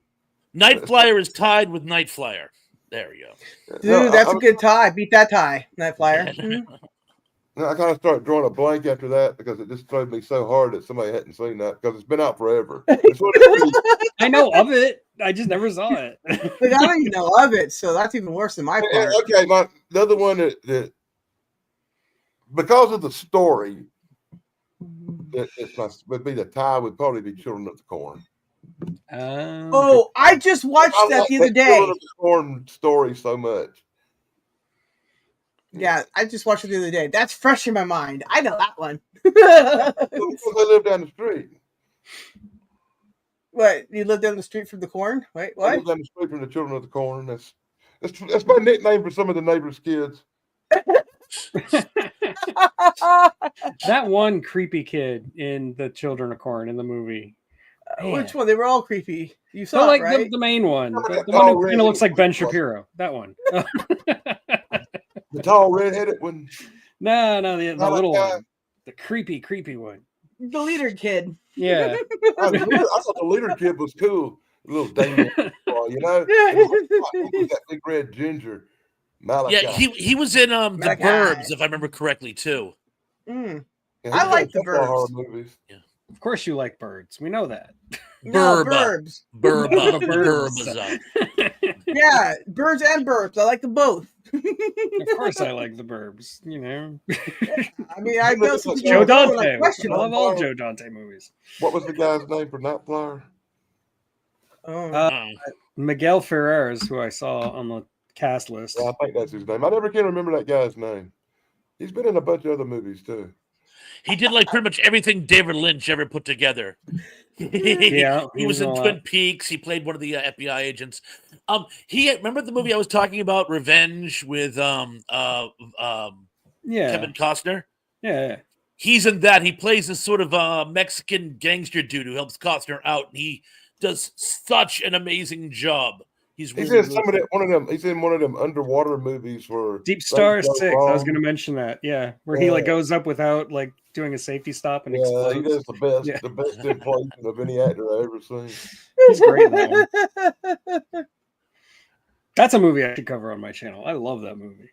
Night Flyer is tied with Night Flyer. There you go. Dude, No, that's a good tie. Beat that tie, Night Flyer. I kind of started drawing a blank after that because it just drove me so hard that somebody hadn't seen that because it's been out forever. It's one of the- I know of it. I just never saw it. But I don't even know of it, so that's even worse than my part. Okay, the other one that because of the story, would be the tie would probably be Children of the Corn. Oh, I just watched that the other day. Children of the Corn story so much. Yeah, I just watched it the other day. That's fresh in my mind. I know that one. Because they live down the street. What? You live down the street from the corn? Wait, I what? live down the street from the Children of the Corn. That's my nickname for some of the neighbors' kids. That one creepy kid in the Children of Corn in the movie. Which one? They were all creepy. You So saw like it, right? the main one, Remember the that one who tall kind red- of looks like Ben Shapiro. That one. The tall redheaded one. No, the Not little that guy. one, the creepy one. The leader kid. Yeah. I thought the leader kid was cool. A little Damien, you know? With that big red ginger. Malachi. Yeah, he was in the Malachi. Burbs, if I remember correctly, too. Mm. Yeah, I he's like got a the couple of horror Burbs. movies. Of course you like birds. We know that. No, Burba. Burbs. Burba. The Burbs. Burba's Yeah, birds and burbs. I like them both. Of course I like the Burbs, you know. I mean, I know some people Joe don't like Dante. question I love them. all Joe Dante movies. What was the guy's name for Night Flyer? Oh. Miguel Ferrer is who I saw on the cast list. Yeah, I think that's his name. I never can remember that guy's name. He's been in a bunch of other movies too. He did like pretty much everything David Lynch ever put together. Yeah, he was in Twin Peaks. He played one of the FBI agents. Remember the movie I was talking about, Revenge, with Kevin Costner? Yeah. He's in that. He plays this sort of Mexican gangster dude who helps Costner out, and he does such an amazing job. He's in really one of them. He's in one of them underwater movies for Deep Star Things Go 6. I was Wrong. going to mention that. Yeah, where he like goes up without like doing a safety stop and Yeah, explodes. he does the best inflation of any actor I've ever seen. He's great in that one. That's a movie I should cover on my channel. I love that movie.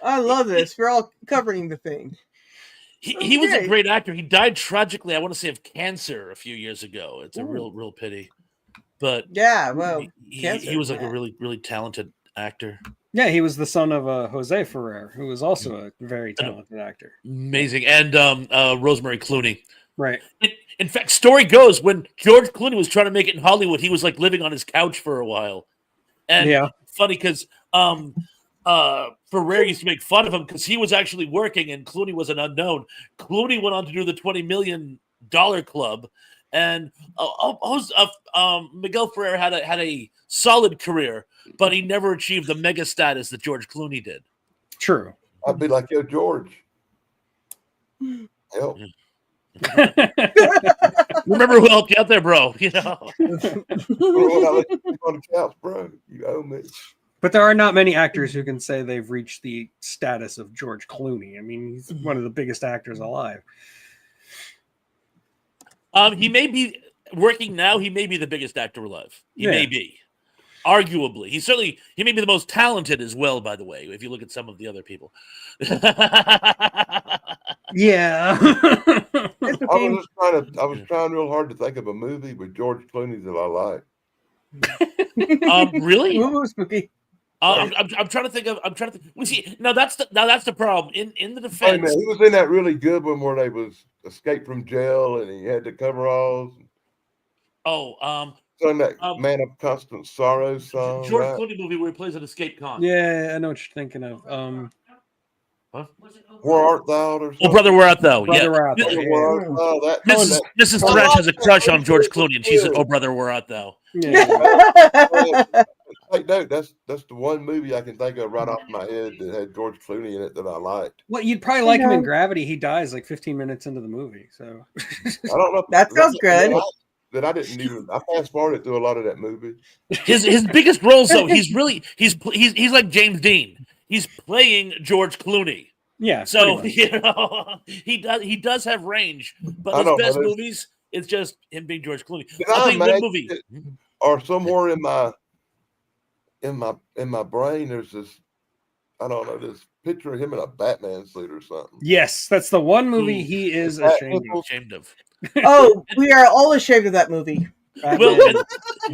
I love this. We're all covering the thing. He was a great actor. He died tragically, I want to say, of cancer a few years ago. It's a real pity. But yeah, well, he was like a really, really talented actor. Yeah, he was the son of Jose Ferrer, who was also a very talented actor. Amazing. And Rosemary Clooney. Right. In fact, story goes, when George Clooney was trying to make it in Hollywood, he was like living on his couch for a while. And funny because Ferrer used to make fun of him because he was actually working and Clooney was an unknown. Clooney went on to do the 20 million Dollar Club, and Miguel Ferrer had a solid career, but he never achieved the mega status that George Clooney did. True. I'd be like, yo, George, help. Remember who helped you out there, bro? You know. When I let you sleep on the couch, bro, you owe me. But there are not many actors who can say they've reached the status of George Clooney. I mean, he's one of the biggest actors alive. He may be working now. He may be the biggest actor alive. He may be, arguably. He may be the most talented as well. By the way, if you look at some of the other people. Yeah. I was trying real hard to think of a movie with George Clooney that I like. Really? Ooh, spooky. I'm trying to think of. We see now. That's the problem. In the Hey, defense. man, he was in that really good one where they was escaped from jail and he had the coveralls. Sung that Man of Constant Sorrow song. George right? Clooney movie where he plays an escape con. Yeah, I know what you're thinking of. Where Art Thou? Or something? Oh, Brother, Where Art Thou? Brother, Where Art Thou? Where Art Thou? That, Mrs. Thresh has a crush on George Clooney, and she said, "Oh, Brother, Where Art Thou?" Yeah. Hey, no, that's the one movie I can think of right off my head that had George Clooney in it that I liked. Well, you'd probably like him in Gravity. He dies like 15 minutes into the movie. So I don't know. That sounds good. That I didn't even. I fast forwarded through a lot of that movie. His biggest roles, though, he's like James Dean. He's playing George Clooney. yeah. So he does have range, but his best movies, it's just him being George Clooney. I'll tell you one movie. Or somewhere in my brain, there's this. I don't know, this picture of him in a Batman suit or something. Yes, that's the one movie he is ashamed of. Oh, we are all ashamed of that movie. Well,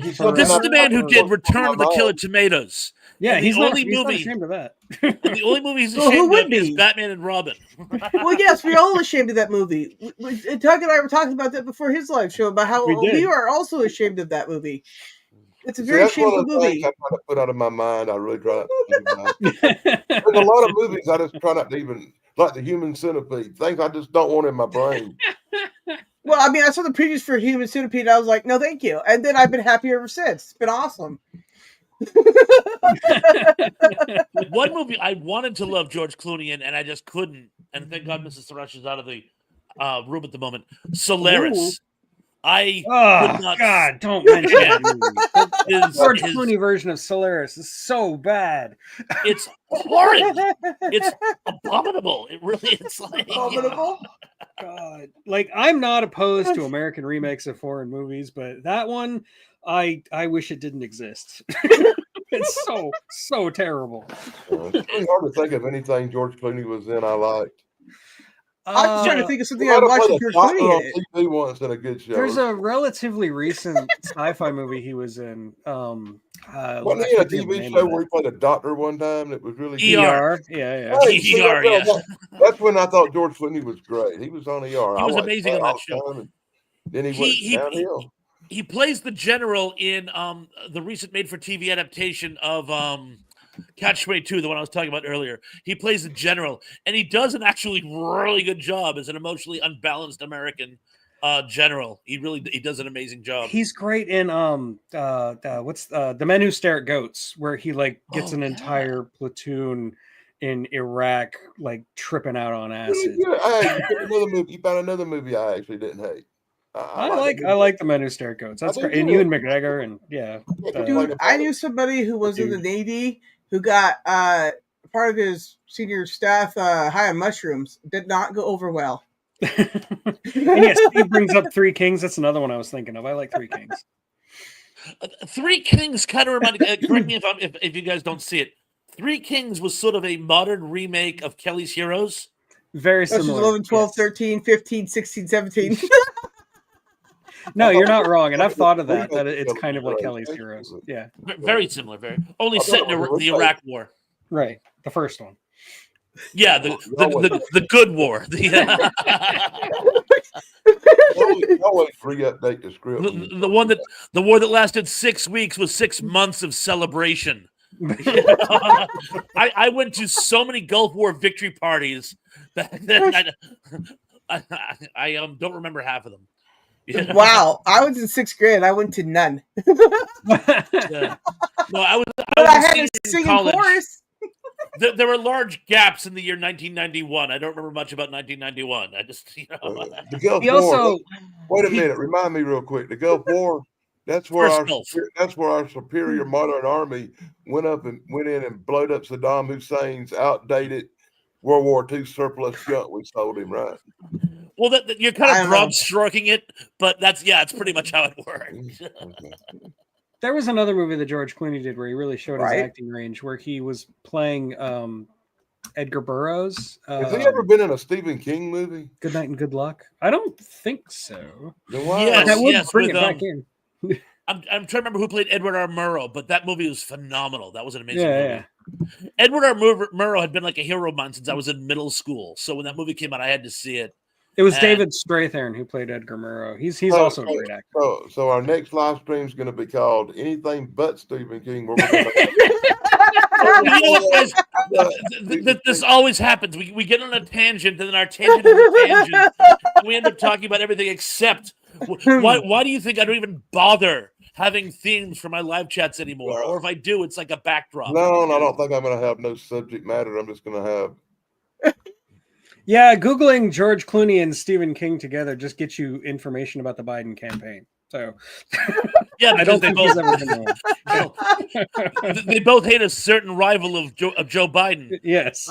this is the man who did Return of the Killer Tomatoes. Yeah, and he's not not ashamed of that. And the only movie he's Well, who ashamed would of is be? Batman and Robin. Well, yes, we're all ashamed of that movie. Doug and I were talking about that before his live show about how we are also ashamed of that movie. It's a very shameful movie. I try to put out of my mind. I really try not to think about it. There's a lot of movies I just try not to even, like the Human Centipede, things I just don't want in my brain. Well, I mean, I saw the previews for Human Centipede, and I was like, no, thank you. And then I've been happy ever since. It's been awesome. One movie I wanted to love George Clooney in, and I just couldn't. And thank God Mrs. Thresh is out of the room at the moment. Solaris. Ooh. God, don't mention it. George Clooney version of Solaris is so bad. It's horrid. It's abominable. It really is like Abominable? God, like I'm not opposed to American remakes of foreign movies, but that one, I wish it didn't exist. It's so terrible. It's really hard to think of anything George Clooney was in I liked. I'm just trying to think of something I watched with George Clooney in it. TV once in a good show. There's a relatively recent sci-fi movie he was in. Wasn't he in a TV show where he played a doctor one time that was really good? ER. Yeah. Hey, ER, yeah. That's when I thought George Clooney was great. He was on ER. He was amazing on that show. Then he went downhill. He plays the general in the recent made-for-TV adaptation of Catch 22, the one I was talking about earlier. He plays the general, and he does an actually really good job as an emotionally unbalanced American general. He does an amazing job. He's great in what's The Men Who Stare at Goats, where he like gets an entire platoon in Iraq like tripping out on acid. You found another movie I actually didn't hate. I like The Men Who Stare at Goats. That's great. And Ewan McGregor and Dude, I knew somebody who was in the Navy who got part of his senior staff high on mushrooms. Did not go over well. And yes, Steve brings up Three Kings. That's another one I was thinking of. I like Three Kings. Three Kings kind of reminded. Correct me if you guys don't see it. Three Kings was sort of a modern remake of Kelly's Heroes. Very similar. 11, 12, 13, 15, 16, 17. No, you're not wrong, and I've thought of that. That it's kind of like Kelly's Heroes. Yeah, very similar. Only set in the Iraq War. Right, the first one. Yeah, the good war. Always re-update the script. The war that lasted 6 weeks was 6 months of celebration. I went to so many Gulf War victory parties back then. I don't remember half of them. You know? Wow, I was in 6th grade. I went to none, Yeah. No, I was but I a had senior to in sing in college. chorus. There were large gaps in the year 1991. I don't remember much about 1991. I just, The Gulf He War. also Wait a minute. Remind me real quick. The Gulf War. That's where First Gulf. our superior modern army went in and blowed up Saddam Hussein's outdated World War II surplus junk we sold him, right? Well, you're kind I of don't know. broad stroking it, but it's pretty much how it works. Okay. there was another movie that George Clooney did where he really showed his Right. acting range, where he was playing Edgar Burroughs. Has he ever been in a Stephen King movie? Good Night and Good Luck? I don't think so. Then why? Yes, That would yes, bring with, it back in. I'm trying to remember who played Edward R. Murrow, but that movie was phenomenal. That was an amazing movie. Yeah. Edward R. Murrow had been like a hero of mine since I was in middle school. So when that movie came out, I had to see it. It was And- David Strathairn who played Edgar Murrow. He's also a great actor. So our next live stream is going to be called Anything But Stephen King. Where we're You know what, guys? This always happens. We get on a tangent, and then our tangent is a tangent. And we end up talking about everything except why do you think I don't even bother having themes for my live chats anymore? Or if I do, it's like a backdrop. No, I don't think I'm going to have no subject matter. I'm just going to have. Yeah, Googling George Clooney and Stephen King together just gets you information about the Biden campaign. So Yeah, I because don't think he's ever been on. they both hate a certain rival of Joe Biden. Yes.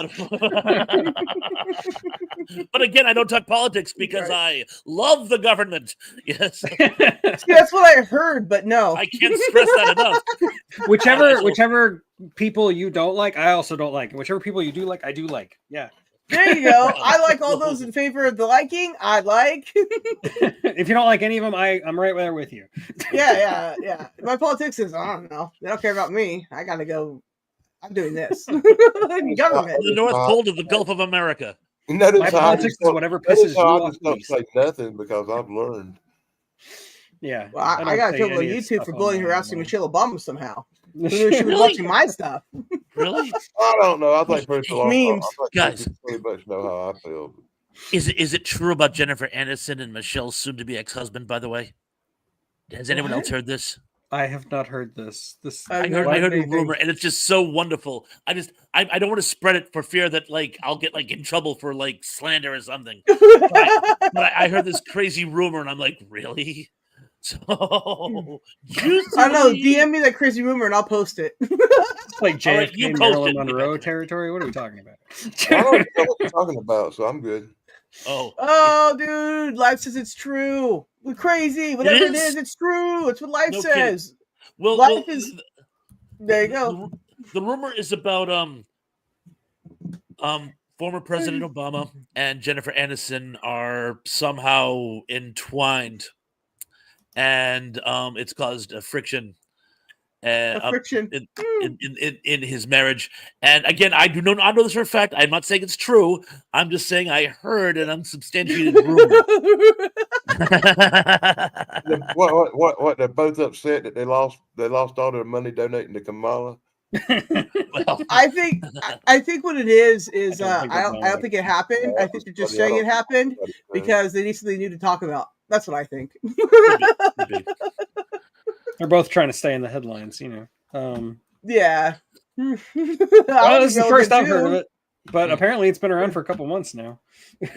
But again, I don't talk politics because I love the government. Yes, See, that's what I heard, but no. I can't stress that enough. Whichever people you don't like, I also don't like. And whichever people you do like, I do like. Yeah. There you go. I like all those in favor of the liking. I like. If you don't like any of them, I'm right there with you. Yeah. My politics is, I don't know. They don't care about me. I gotta go. I'm doing this. Government. The North Pole to the Gulf of America. Notice My how I politics just is don't- whatever notice pisses how you I off just don't least. say nothing because I've learned. Yeah. Well, I got don't killed say on any of YouTube stuff for bullying, online harassing anymore. Michelle Obama somehow. She was Really? watching my stuff. Really? I don't know. I think people Memes. Guys. pretty much know how I feel. Is it true about Jennifer Aniston and Michelle's soon-to-be ex-husband? By the way, has anyone else heard this? I have not heard this. I heard a rumor, and it's just so wonderful. I don't want to spread it for fear that I'll get in trouble for slander or something. But I heard this crazy rumor, and I'm like, really? So juicy. I don't know. DM me that crazy rumor and I'll post it. Like All right, JFK, you post Marilyn it. Monroe territory. What are we talking about? I don't even know what you're talking about, so I'm good. Oh, dude. Life says it's true. We're crazy. Whatever it is? is, it's true. It's what life No kidding. says. Well, Life is. There you go. The rumor is about former President Obama and Jennifer Aniston are somehow entwined, and it's caused a friction. Friction. In his marriage. And again, I do not know this for a fact. I'm not saying it's true. I'm just saying I heard an unsubstantiated rumor. What? They're both upset that they lost all their money donating to Kamala. Well, I think what it is I don't think I don't think it happened. I think they're just saying it happened because they need something new to talk about. That's what I think. could be. They're both trying to stay in the headlines, Yeah. Well, this is the first I've heard of it, but apparently it's been around for a couple months now.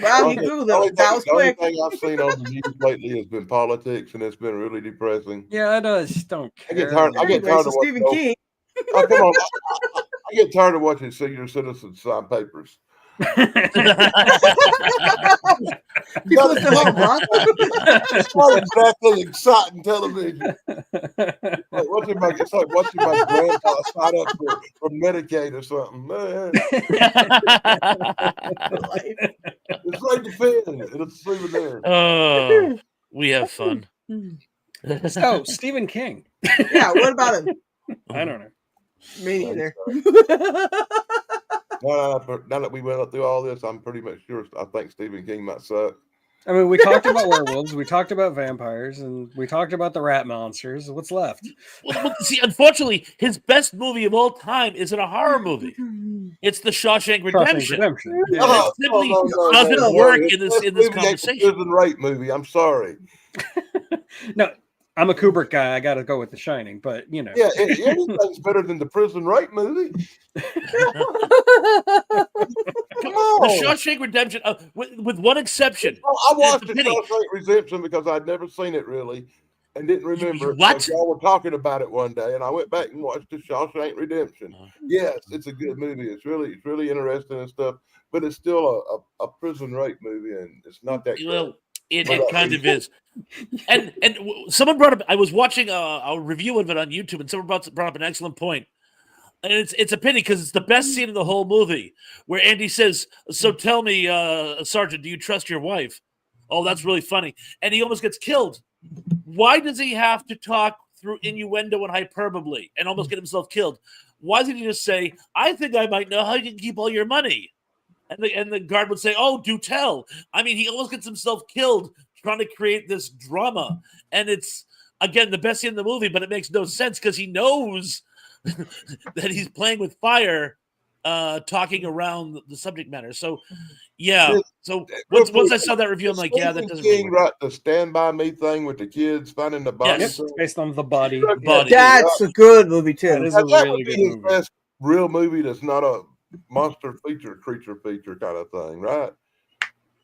Wow, you Googled it. That was quick. The only thing I've seen on the news lately has been politics, and it's been really depressing. Yeah, I just don't I care. get tired. I get Anyway, tired so of watching. Stephen King. Oh, come on. I get tired of watching senior citizens sign papers. People at the home, huh? It's not exactly exciting television. It's like watching my grandpa sign up for Medicaid or something. Man, it's like defending it. It's even there. Oh, we have fun. So, Stephen King. Yeah, what about him? I don't know. Me neither. Now that we went through all this, I'm pretty much sure I think Stephen King might suck. I mean, we talked about werewolves, we talked about vampires, and we talked about the rat monsters. What's left? Well, see, unfortunately, his best movie of all time isn't a horror movie. It's The Shawshank Redemption. Shawshank Redemption. And Yeah. it simply no, doesn't work in This this movie ain't the conversation. Prison Rape movie. I'm sorry. No, I'm a Kubrick guy. I got to go with The Shining, but you know. Yeah, anything's better than the Prison Rape movie. Come The on. Shawshank Redemption, with one exception. I watched It's the a pity. Shawshank Redemption because I'd never seen it really, and didn't remember it. What? because y'all were talking about it one day, and I went back and watched the Shawshank Redemption. Yes, it's a good movie. It's really interesting and stuff, but it's still a prison rape movie, and it's not that good. Well, it kind of is. And someone brought up. I was watching a review of it on YouTube, and someone brought up an excellent point. And it's a pity because it's the best scene in the whole movie, where Andy says, "So tell me, Sergeant, do you trust your wife?" Oh, that's really funny. And he almost gets killed. Why does he have to talk through innuendo and hyperbole and almost get himself killed? Why doesn't he just say, "I think I might know how you can keep all your money"? And the guard would say, "Oh, do tell." I mean, he almost gets himself killed trying to create this drama. And it's, again, the best scene in the movie, but it makes no sense because he knows that he's playing with fire, talking around the subject matter. So, yeah. So once I saw that review, I'm like, yeah, that doesn't King really work. right the Stand By Me thing with the kids finding the body. Yes. It's based on the body. Body. That's a good movie too. That is That a would really be good his movie. best real movie that's not a monster creature feature kind of thing, right?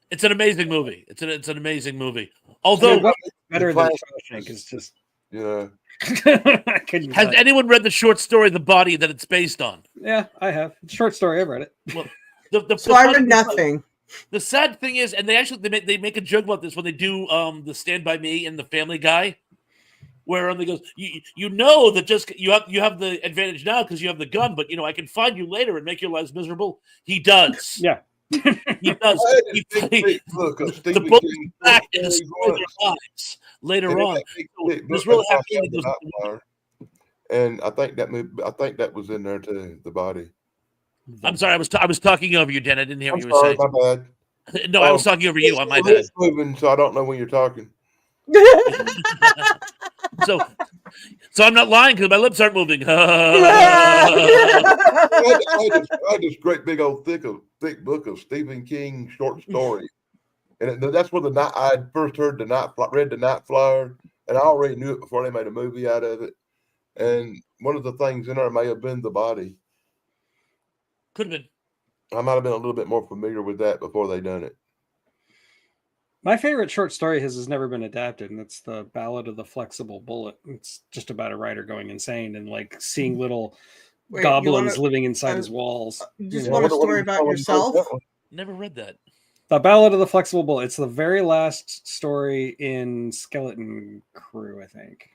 It's an amazing movie. It's an amazing movie. So Although, what better than classic Shawshank is just. Yeah. I couldn't has tell. anyone read the short story "The Body" that it's based on? Yeah, I have. It's a short story. I've read it. Well, So I read funny- nothing. The sad thing is, and they make a joke about this when they do the Stand By Me and the Family Guy, where they goes, you know that just you have the advantage now because you have the gun, but I can find you later and make your lives miserable. He does. Yeah. He does. I had He, this big, big book of the Stephen bullet King back short and stories destroy their once. lives later And on. that big This book really I happened. found about fire. And I think that was in there too, The Body. I'm sorry, I was talking over you, Dan. I didn't hear I'm what you were sorry, saying. my bad. No, I was talking over you. On my bad. It's moving, so I don't know when you're talking. So I'm not lying because my lips aren't moving. I had this great big old thick book of Stephen King short stories, and that's where I first read the Night Flyer, and I already knew it before they made a movie out of it. And one of the things in there may have been The Body. Could have been. I might have been a little bit more familiar with that before they done it. My favorite short story has never been adapted, and it's the Ballad of the Flexible Bullet. It's just about a writer going insane and seeing little Wait, goblins living inside his walls. You just Yeah. want a What story you about call it? yourself? Never read that. The Ballad of the Flexible Bullet. It's the very last story in Skeleton Crew, I think.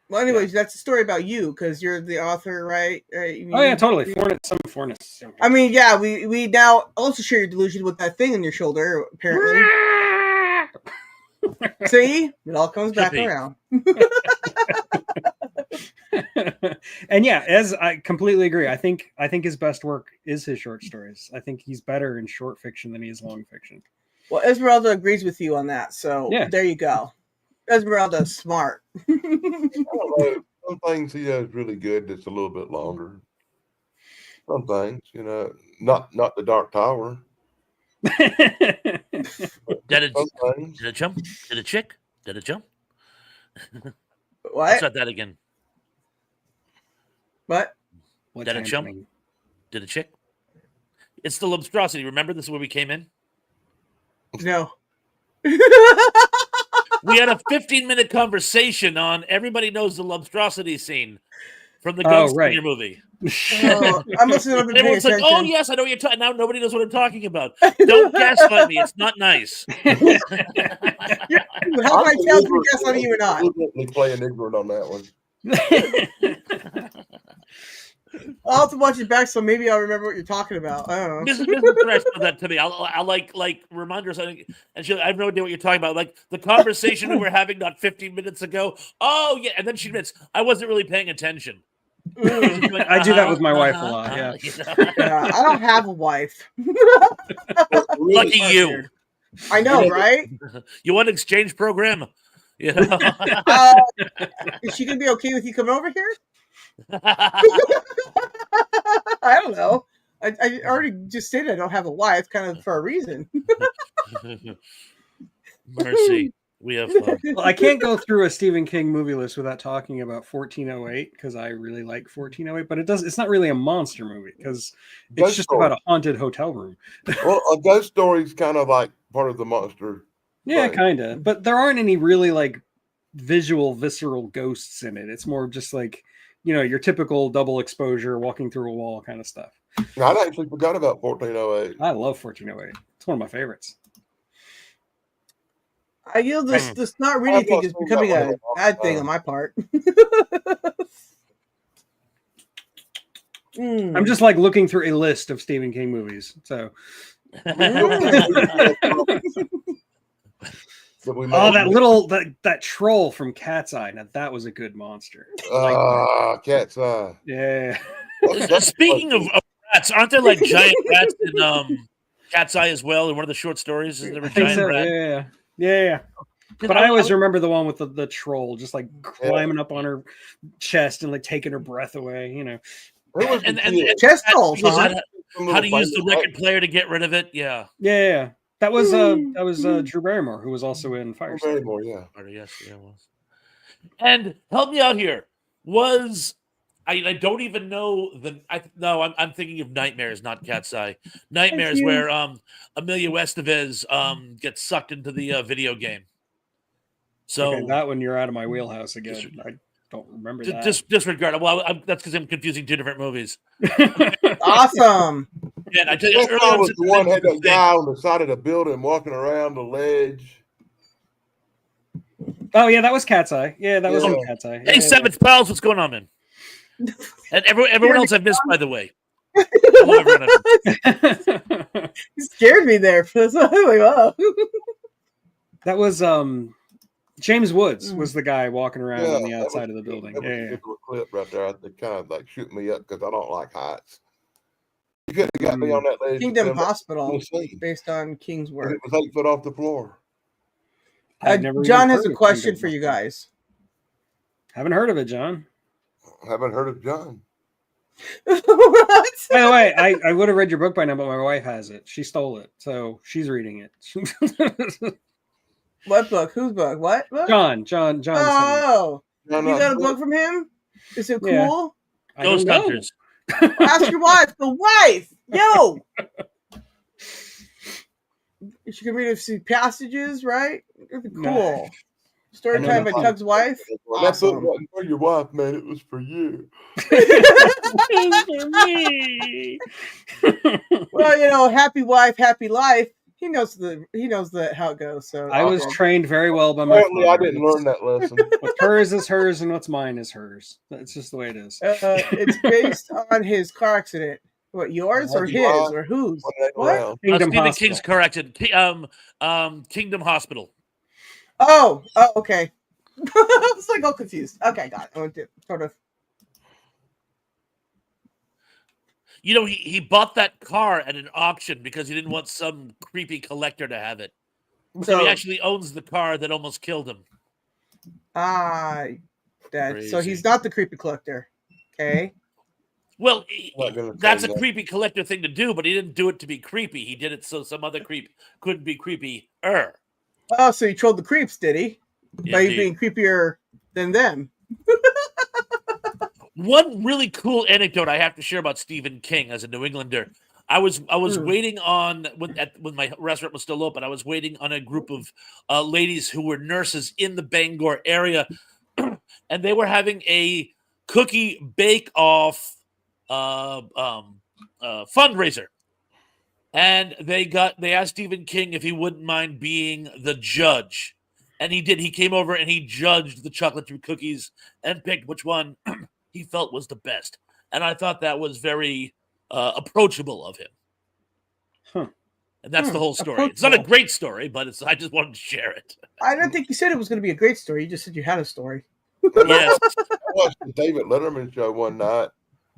Well, anyways, that's a story about you because you're the author, right? Right? Oh yeah, totally. Fornus. I mean, yeah, we now also share your delusion with that thing on your shoulder, apparently. See? It all comes back Trippy. around. And yeah, as I completely agree. I think his best work is his short stories. I think he's better in short fiction than he is long fiction. Well, Esmeralda agrees with you on that, so Yeah. there you go. Esmeralda's smart. I don't know. Some things he does really good that's a little bit longer. Some things, not the Dark Tower. Did it Some things. jump? Did it chick? Did it jump? What? Let's try that again. What? What's Did it jump? happening? Did it chick? It's the Lobstrosity. Remember, this is where we came in. No. We had a 15-minute conversation on everybody knows the Lobstrosity scene from the Oh, Gunslinger right. movie. I must have not been And paying everyone's like, attention. "Oh yes, I know what you're talking." Now nobody knows what I'm talking about. Don't gaslight me; it's not nice. How can I tell if we guess on you or not? Deliberately playing ignorant on that one. I'll have to watch it back, so maybe I'll remember what you're talking about. I don't know. Mrs. Thresh said that to me. I'll like remind her something, and I have no idea what you're talking about. Like the conversation we were having not 15 minutes ago. Oh yeah, and then she admits I wasn't really paying attention. Like, I do that with my wife a lot. Yeah. Yeah, I don't have a wife. Lucky you. I know, right? You want an exchange program? You know? Is she gonna be okay with you coming over here? I don't know. I already just stated I don't have a wife, kind of for a reason. Mercy. We have fun. Well, I can't go through a Stephen King movie list without talking about 1408 because I really like 1408, but it's not really a monster movie because it's Ghost just story. about a haunted hotel room. Well, a ghost story is kind of like part of the monster. Yeah, thing. kind of. But there aren't any really like visceral ghosts in it. It's more just like, your typical double exposure, walking through a wall kind of stuff. I actually forgot about 1408. I love 1408. It's one of my favorites. This not reading thing is becoming a bad thing on my part. I'm just like looking through a list of Stephen King movies. So that troll from Cat's Eye. Now that was a good monster. Cat's Eye. Yeah. Speaking of rats, aren't there like giant rats in Cat's Eye as well? In one of the short stories, is there a giant rat? Yeah. But I always remember the one with the troll just like climbing up on her chest and like taking her breath away, And chest trolls, how to use the record player to get rid of it? Yeah. That was Drew Barrymore, who was also in Fire. Barrymore, yeah. Yes, it was. And help me out here. I don't even know I'm thinking of Nightmares, not Cat's Eye. Nightmares, where Emilio Estevez gets sucked into the video game. So okay, that one you're out of my wheelhouse again. I don't remember that. Disregard it. Well, that's because I'm confusing two different movies. Awesome. Yeah, I tell you, I was the one had that guy on the side of the building walking around the ledge. Oh yeah, that was Cat's Eye. Yeah, that was in Cat's Eye. Hey, Savage Pals, what's going on, man? And everyone else I've missed, by the way. You scared me there. Like, oh. That was James Woods was the guy walking around on the outside of the building. That was a clip right there. They kind of like shoot me up because I don't like heights. You could have got me on that ledge. Kingdom Hospital, based on King's work. It was 8 foot off the floor. John has a question for you guys. Haven't heard of it, John. Haven't heard of John. What? By the way, I would have read your book by now, but my wife has it. She stole it, so she's reading it. What book? Whose book? What book? John. Oh, you got a book from him? Is it cool? Yeah. Ghost Hunters. Ask your wife. The wife. Yo. She can read a few passages, right? It'd be cool. Story time by Tug's wife. That book wasn't for your wife, man. It was for you. Well, happy wife, happy life. He knows how it goes. So I was trained very well by my father. I didn't learn that lesson. What's hers is hers, and what's mine is hers. That's just the way it is. It's based on his car accident. What, yours or his or whose? What? Stephen King's corrected. Kingdom Hospital. Oh, okay. I was like all confused. Okay, got it. I went to sort of. He bought that car at an auction because he didn't want some creepy collector to have it. So he actually owns the car that almost killed him. So he's not the creepy collector. Okay. Well, that's a creepy collector thing to do, but he didn't do it to be creepy. He did it so some other creep couldn't be creepier. Oh, so he trolled the creeps, did he? By being creepier than them. One really cool anecdote I have to share about Stephen King as a New Englander. I was waiting on when my restaurant was still open. I was waiting on a group of ladies who were nurses in the Bangor area, and they were having a cookie bake-off fundraiser. And they asked Stephen King if he wouldn't mind being the judge, and he did. He came over and he judged the chocolate chip cookies and picked which one he felt was the best. And I thought that was very approachable of him. Huh. And that's the whole story. It's not a great story, but I just wanted to share it. I don't think you said it was going to be a great story. You just said you had a story. Yes. I watched the David Letterman show one night,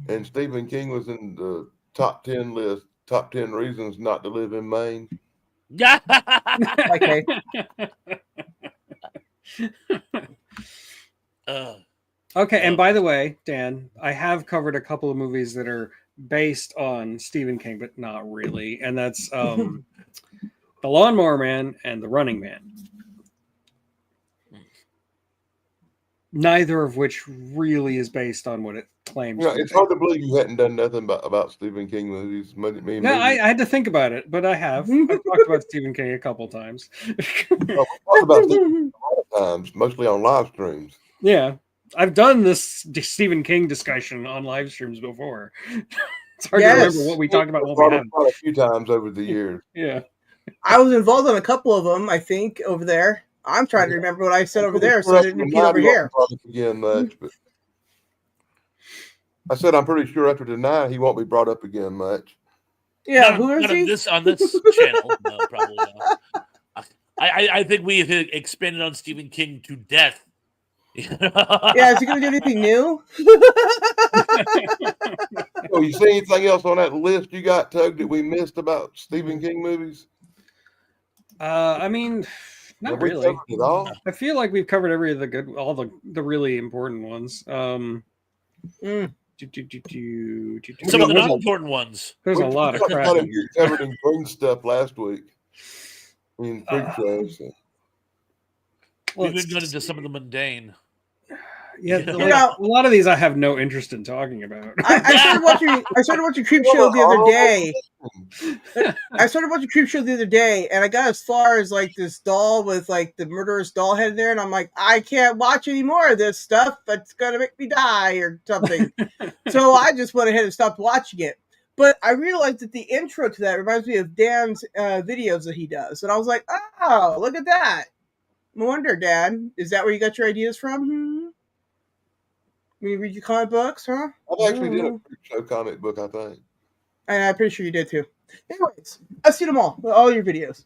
and Stephen King was in the top 10 list, top 10 reasons not to live in Maine. Yeah. Okay. Okay, and by the way, Dan, I have covered a couple of movies that are based on Stephen King, but not really, and that's The Lawnmower Man and The Running Man. Neither of which really is based on what it claims. You know, to it's be. hard to believe you hadn't done nothing about Stephen King movies. No, I had to think about it, but I have. I've talked about Stephen King a couple times. Well, we talked about Stephen King a lot of times, mostly on live streams. Yeah, I've done this Stephen King discussion on live streams before. It's hard to remember what we talked about. What we haven't. Quite a few times over the years. Yeah, I was involved on a couple of them, I think, over there. I'm trying to remember what I said over there, so I didn't repeat over here. Again much, but I said I'm pretty sure after tonight he won't be brought up again much. Yeah, who is he? On this channel, no, probably not. I think we have expanded on Stephen King to death. Yeah, is he going to do anything new? So you see anything else on that list you got, Tug, that we missed about Stephen King movies? I mean, not Have we really. covered it all? I feel like we've covered all the really important ones. Some of the not important ones. There's a lot of crap. We covered in green stuff last week. In freak shows. We've been going into some of the mundane. Yeah, a lot of these I have no interest in talking about. I started watching Creep Show the other day. I started watching Creep Show the other day, and I got as far as like this doll with like the murderous doll head there, and I'm like, I can't watch any more of this stuff. It's gonna make me die or something. So I just went ahead and stopped watching it. But I realized that the intro to that reminds me of Dan's videos that he does, and I was like, oh, look at that. No wonder, Dan. Is that where you got your ideas from? When you read your comic books, huh? I've actually did a Creep Show comic book, I think. And I'm pretty sure you did too. Anyways, I've seen them all your videos.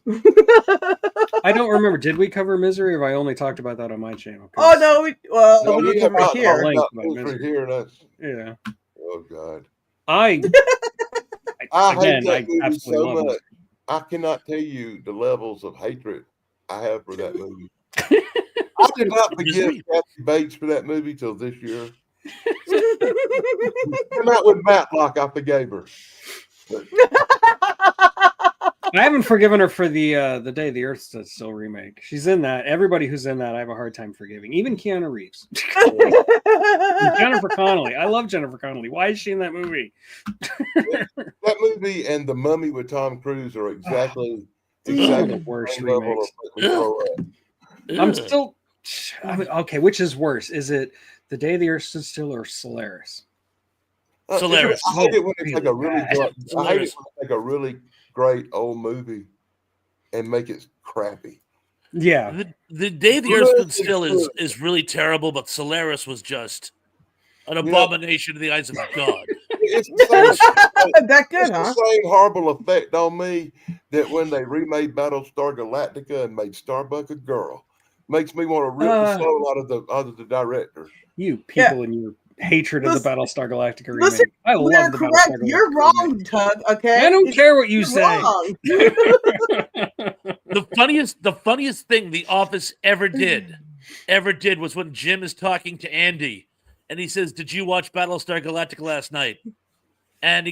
I don't remember. Did we cover Misery, or have I only talked about that on my channel? Oh no, we did cover it here. Yeah. Oh God. I hate that movie so much. I cannot tell you the levels of hatred I have for that movie. I did not forgive Kathy Bates for that movie till this year. And that with Matlock, I forgave her. I haven't forgiven her for the Day the Earth Stood Still remake. She's in that. Everybody who's in that, I have a hard time forgiving. Even Keanu Reeves. Jennifer Connelly. I love Jennifer Connelly. Why is she in that movie? That movie and The Mummy with Tom Cruise are exactly the worst remakes. I'm still okay. Which is worse? Is it The Day the Earth Stood Still or Solaris? Solaris. I hate it when it's like a really really great old movie and make it crappy. Yeah. The Day the Earth Stood Still is really terrible, but Solaris was just an abomination in the eyes of God. It's that good, huh? The same horrible effect on me that when they remade Battlestar Galactica and made Starbuck a girl. Makes me want to rip the soul out of the director. You people and your hatred of the Battlestar Galactica remake. Listen, I love the Battlestar Galactica. You're wrong, Tug. Okay, I don't care what you say. The funniest thing The Office ever did was when Jim is talking to Andy, and he says, "Did you watch Battlestar Galactica last night?" And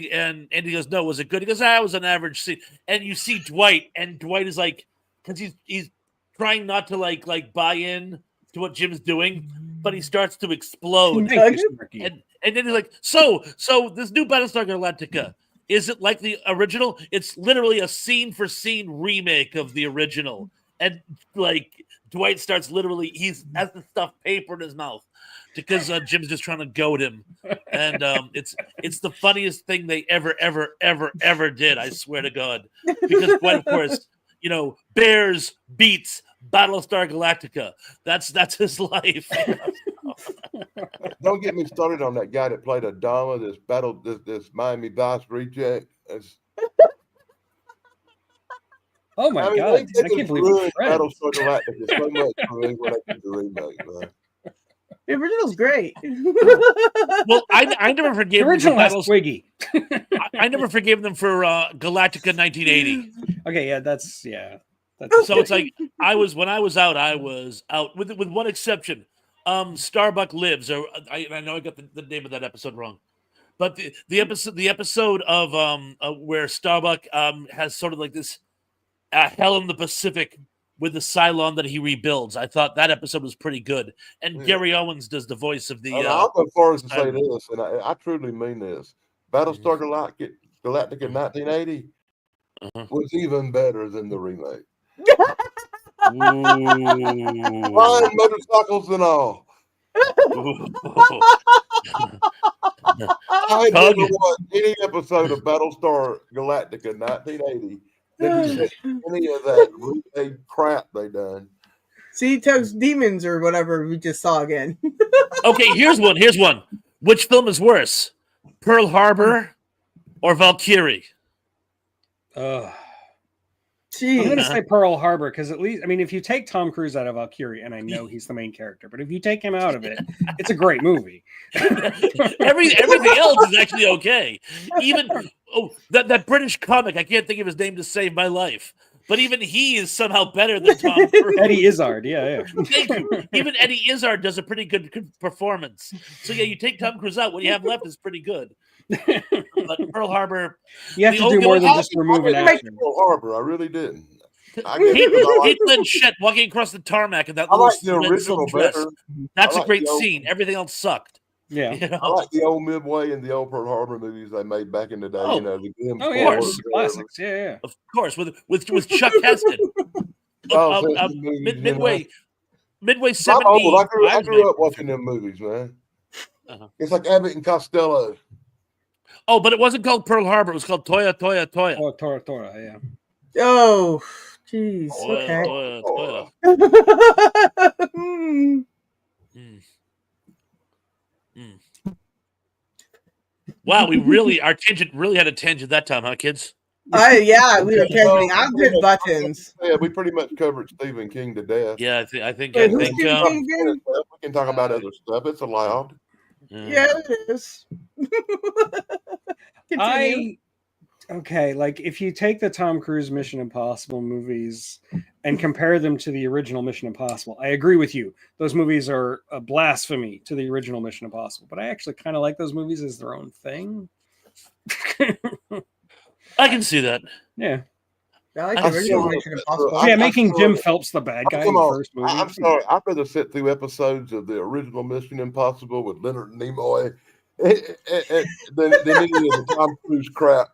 Andy goes, "No, was it good?" He goes, "It was an average scene." And you see Dwight, and Dwight is like, because he's trying not to like buy in to what Jim's doing, but he starts to explode. And then he's like, so this new Battlestar Galactica, is it like the original? It's literally a scene for scene remake of the original. And like Dwight starts literally, he has the stuffed paper in his mouth because Jim's just trying to goad him. And it's the funniest thing they ever did, I swear to God. Because Dwight, of course, Bears beats Battlestar Galactica. That's his life. Don't get me started on that guy that played Adama, this Miami Vice reject. Oh my God! I can't believe Battlestar Galactica so much for me when I did the remake, man. The original's great. Well, I never The forgave them for original has Battles. Twiggy. I never forgave them for Galactica 1980. Okay, yeah, that's That's So it's like when I was out with one exception. Starbuck Lives, or I know I got the name of that episode wrong, but the episode of where Starbuck has sort of like this hell in the Pacific with the Cylon that he rebuilds. I thought that episode was pretty good, and Gary Owens does the voice of the. And I'll go far as to say Cylon. this, and I truly mean this: Battlestar Galactica 1980 was even better than the remake. Flying motorcycles and all. I never watched any episode of Battlestar Galactica 1980 that didn't any of that remade crap they done. See, Tug's Demons or whatever we just saw again. Okay, here's one. Which film is worse, Pearl Harbor or Valkyrie? I'm going to say Pearl Harbor because at least, I mean, if you take Tom Cruise out of Valkyrie, and I know he's the main character, but if you take him out of it, it's a great movie. Everything else is actually okay. Even that British comic, I can't think of his name to save my life, but even he is somehow better than Tom Cruise. Eddie Izzard, yeah. Thank you. Even Eddie Izzard does a pretty good performance. So yeah, you take Tom Cruise out, what you have left is pretty good. But Pearl Harbor, you have to do more than just remove an actor. Pearl Harbor, I really didn't. Kate Blanchett walking across the tarmac in that I little like the original dress. better. That's I a great like the old- scene. Everything else sucked. Yeah. You know? I like the old Midway and the old Pearl Harbor movies they made back in the day. Oh. You know, the Grim Oh, Squad yeah, or course. whatever. classics. Yeah. Of course, with Chuck Heston. Oh, so it's the movies, you know. Midway I'm 70. old. I grew up watching them movies, man. Uh-huh. It's like Abbott and Costello. Oh, but it wasn't called Pearl Harbor. It was called Toya. Oh, Tora, yeah. Oh, jeez. Toya, Okay. Toya. Hmm. Wow, our tangent really had a tangent that time, huh, kids? Yeah, we were tangenting. I'm good buttons. Yeah, we pretty much covered Stephen King to death. Yeah, I think. Wait, who's Stephen King again? We can talk about other stuff. It's allowed. Yeah, it is. Continue. Okay, like if you take the Tom Cruise Mission Impossible movies and compare them to the original Mission Impossible, I agree with you. Those movies are a blasphemy to the original Mission Impossible, but I actually kind of like those movies as their own thing. I can see that. Yeah. I like I'm the original sorry. Mission Impossible. Yeah, I'm making sorry. Jim Phelps the bad guy in Come the on. first movie. I'm sorry. I'd rather sit through episodes of the original Mission Impossible with Leonard Nimoy than any of the Tom Cruise crap.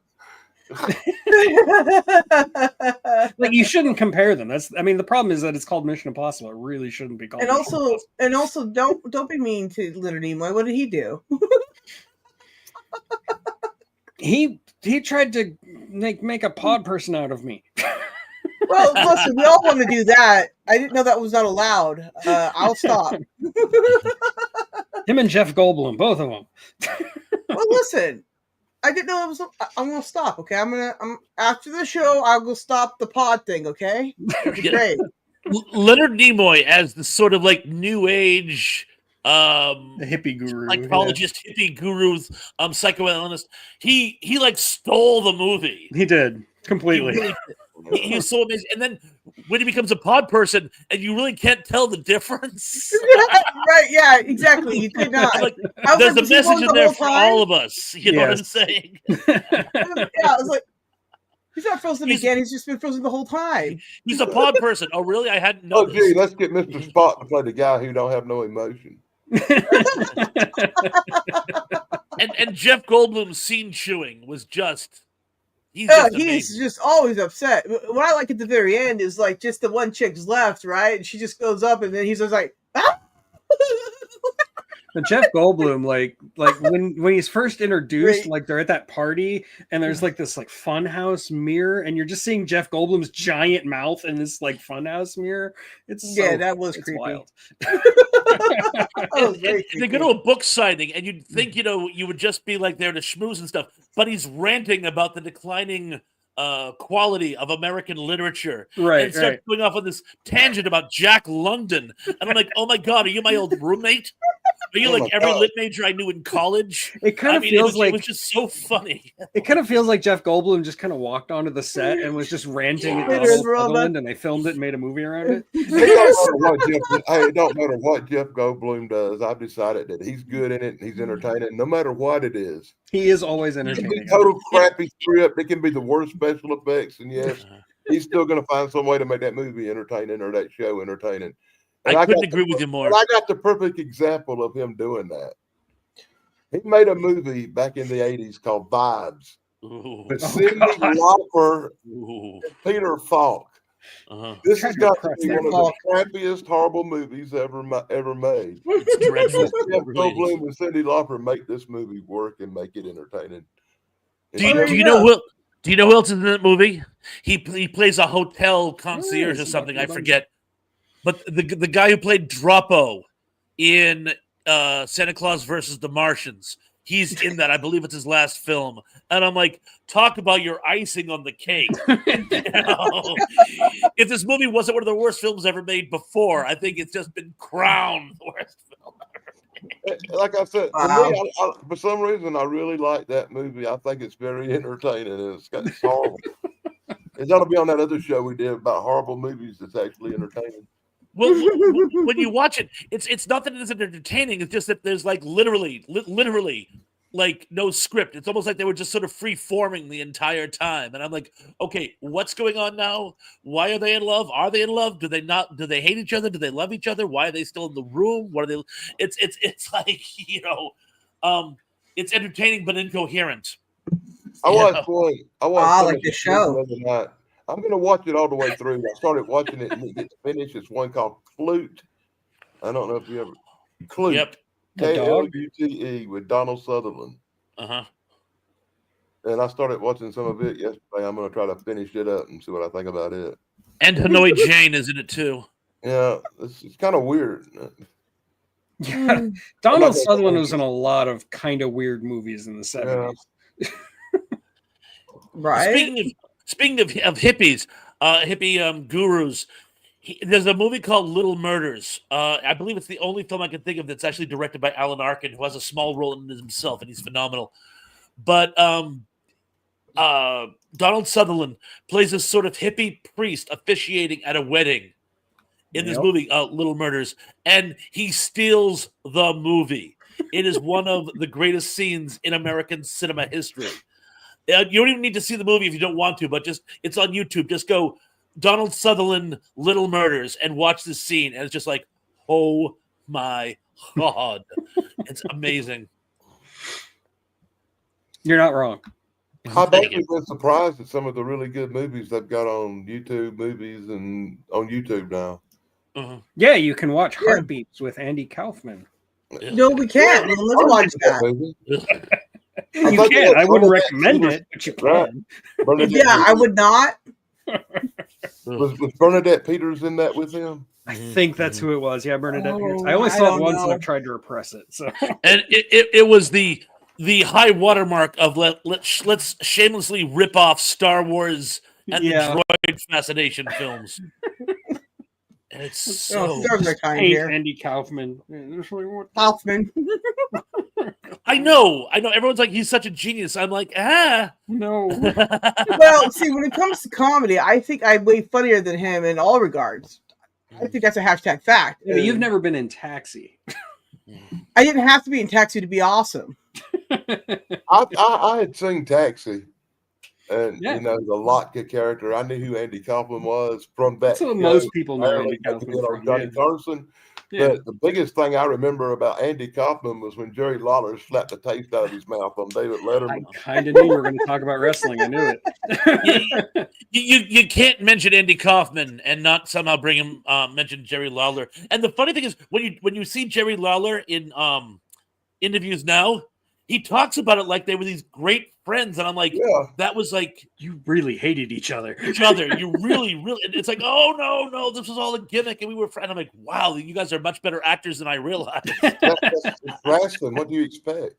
Like you shouldn't compare them. The problem is that it's called Mission Impossible. It really shouldn't be called. and also, don't be mean to Leonard Nimoy. What did he do? He tried to make a pod person out of me. Well, listen, we all want to do that. I didn't know that was not allowed. I'll stop. Him and Jeff Goldblum, both of them. Well, listen, I didn't know it was. I'm gonna stop. Okay, I'm after the show. I will stop the pod thing. Okay, Yeah. great. Leonard Nimoy as the sort of like new age The hippie guru, psychologist, hippie gurus, psychoanalyst. He like stole the movie. He did completely. He's so amazing. And then when he becomes a pod person, and you really can't tell the difference. Right? Yeah, exactly. You could not. Like, I was there's like, a was he message going in the there whole for time? all of us. You know what I'm Yes. saying? Yeah, I was like, he's not frozen He's- again. He's just been frozen the whole time. He's a pod person. Oh, really? I hadn't Oh, noticed. gee, let's get Mr. Spot to play the guy who don't have no emotion. And Jeff Goldblum's scene chewing was just. He's Yeah, just he's amazing. just always upset. What I like at the very end is like just the one chick's left, right? And she just goes up, and then he's just like, ah! But Jeff Goldblum, like when he's first introduced, Right. like they're at that party and there's like this like funhouse mirror, and you're just seeing Jeff Goldblum's giant mouth in this like funhouse mirror. That was it's creepy. wild. That was very They go creepy. to a book signing, and you'd think, you would just be like there to schmooze and stuff, but he's ranting about the declining quality of American literature. Right, And starts going off on this tangent about Jack London. And I'm like, oh my God, are you my old roommate? Are you Oh like my every God. lit major I knew in college? It kind I of mean, feels it like was just so funny. it kind of feels like Jeff Goldblum just kind of walked onto the set and was just ranting at Peter Donald Esmeralda. Sutherland, and they filmed it and made a movie around it. It don't matter what it don't matter what Jeff Goldblum does. I've decided that he's good in it and he's entertaining, no matter what it is. He is always It can be entertaining. total crappy script. It can be the worst special effects, and yes, he's still going to find some way to make that movie entertaining or that show entertaining. And I got couldn't the agree with you more. And I got the perfect example of him doing that. He made a movie back in the 80s called Vibes Ooh, with Oh, Cyndi God. Lauper ooh, and Peter Falk. uh-huh. This Tried has to got to press be that one of Falk. the crappiest, horrible movies ever made. It's dreadful. Jeff It really is. Goldblum and Cyndi Lauper make this movie work and make it entertaining. It's Do you, there do you you go. know who? Do you know who else is in that movie? He plays a hotel concierge or it's something. Dr. I Bundy. forget. But the guy who played Droppo in Santa Claus versus the Martians, he's in that. I believe it's his last film. And I'm like, talk about your icing on the cake. You know? If this movie wasn't one of the worst films ever made before, I think it's just been crowned the worst film. like I said, to Wow. me, for some reason, I really like that movie. I think it's very entertaining, and it's horrible. It's going to be on that other show we did about horrible movies that's actually entertaining. Well, when you watch it, it's not that it isn't entertaining. It's just that there's like literally like no script. It's almost like they were just sort of free forming the entire time. And I'm like, okay, what's going on now? Why are they in love? Are they in love? Do they not? Do they hate each other? Do they love each other? Why are they still in the room? What are they? It's like it's entertaining but incoherent. I watched one. I watched Ah, some like of the this show. movie the other night. I'm going to watch it all the way through. I started watching it and it gets finished. It's one called Clute. I don't know if you ever Clute. Yep. The dog? Klute with Donald Sutherland. Uh-huh. And I started watching some of it yesterday. I'm going to try to finish it up and see what I think about it. And Hanoi Jane is in it too. Yeah, it's kind of weird. Yeah. Donald Sutherland was in a lot of kind of weird movies in the 70s. Right? Speaking of hippies, hippie gurus, there's a movie called Little Murders. I believe it's the only film I can think of that's actually directed by Alan Arkin, who has a small role in it himself, and he's phenomenal. But Donald Sutherland plays this sort of hippie priest officiating at a wedding in this movie, Little Murders, and he steals the movie. It is one of the greatest scenes in American cinema history. You don't even need to see the movie if you don't want to, but it's on YouTube. Just go Donald Sutherland, Little Murders, and watch this scene. And it's just like, oh my God. It's amazing. You're not wrong. I've actually been surprised at some of the really good movies they've got on YouTube movies and on YouTube now. Uh-huh. Yeah, you can watch Heartbeats with Andy Kaufman. No, we can't. We'll never watch that. You can. I wouldn't recommend it, but you can. Yeah, I would not. Was Bernadette Peters in that with him? I think that's who it was. Yeah, Bernadette Peters. I Oh, only I saw it don't once and know. I've tried to repress it. So And it was the high watermark of let's shamelessly rip off Star Wars and the droid fascination films. And it's so There's our time hate here. Andy Kaufman. Kaufman. I know. Everyone's like, he's such a genius. I'm like, No. Well, see, when it comes to comedy, I think I'm way funnier than him in all regards. I think that's a hashtag fact. Yeah, but you've never been in Taxi. I didn't have to be in Taxi to be awesome. I had seen Taxi, and you know the Lotka character. I knew who Andy Kaufman was from that. So most people know Andy Kaufman on from Johnny Carson. Yeah. But the biggest thing I remember about Andy Kaufman was when Jerry Lawler slapped the taste out of his mouth on David Letterman. I kind of knew you were going to talk about wrestling. I knew it. You can't mention Andy Kaufman and not somehow bring him mention Jerry Lawler. And the funny thing is when you see Jerry Lawler in interviews now, he talks about it like they were these great friends, and I'm like, that was like you really hated each other. You really. It's like, oh no, this was all a gimmick, and we were friends. I'm like, wow, you guys are much better actors than I realized. That's wrestling. What do you expect?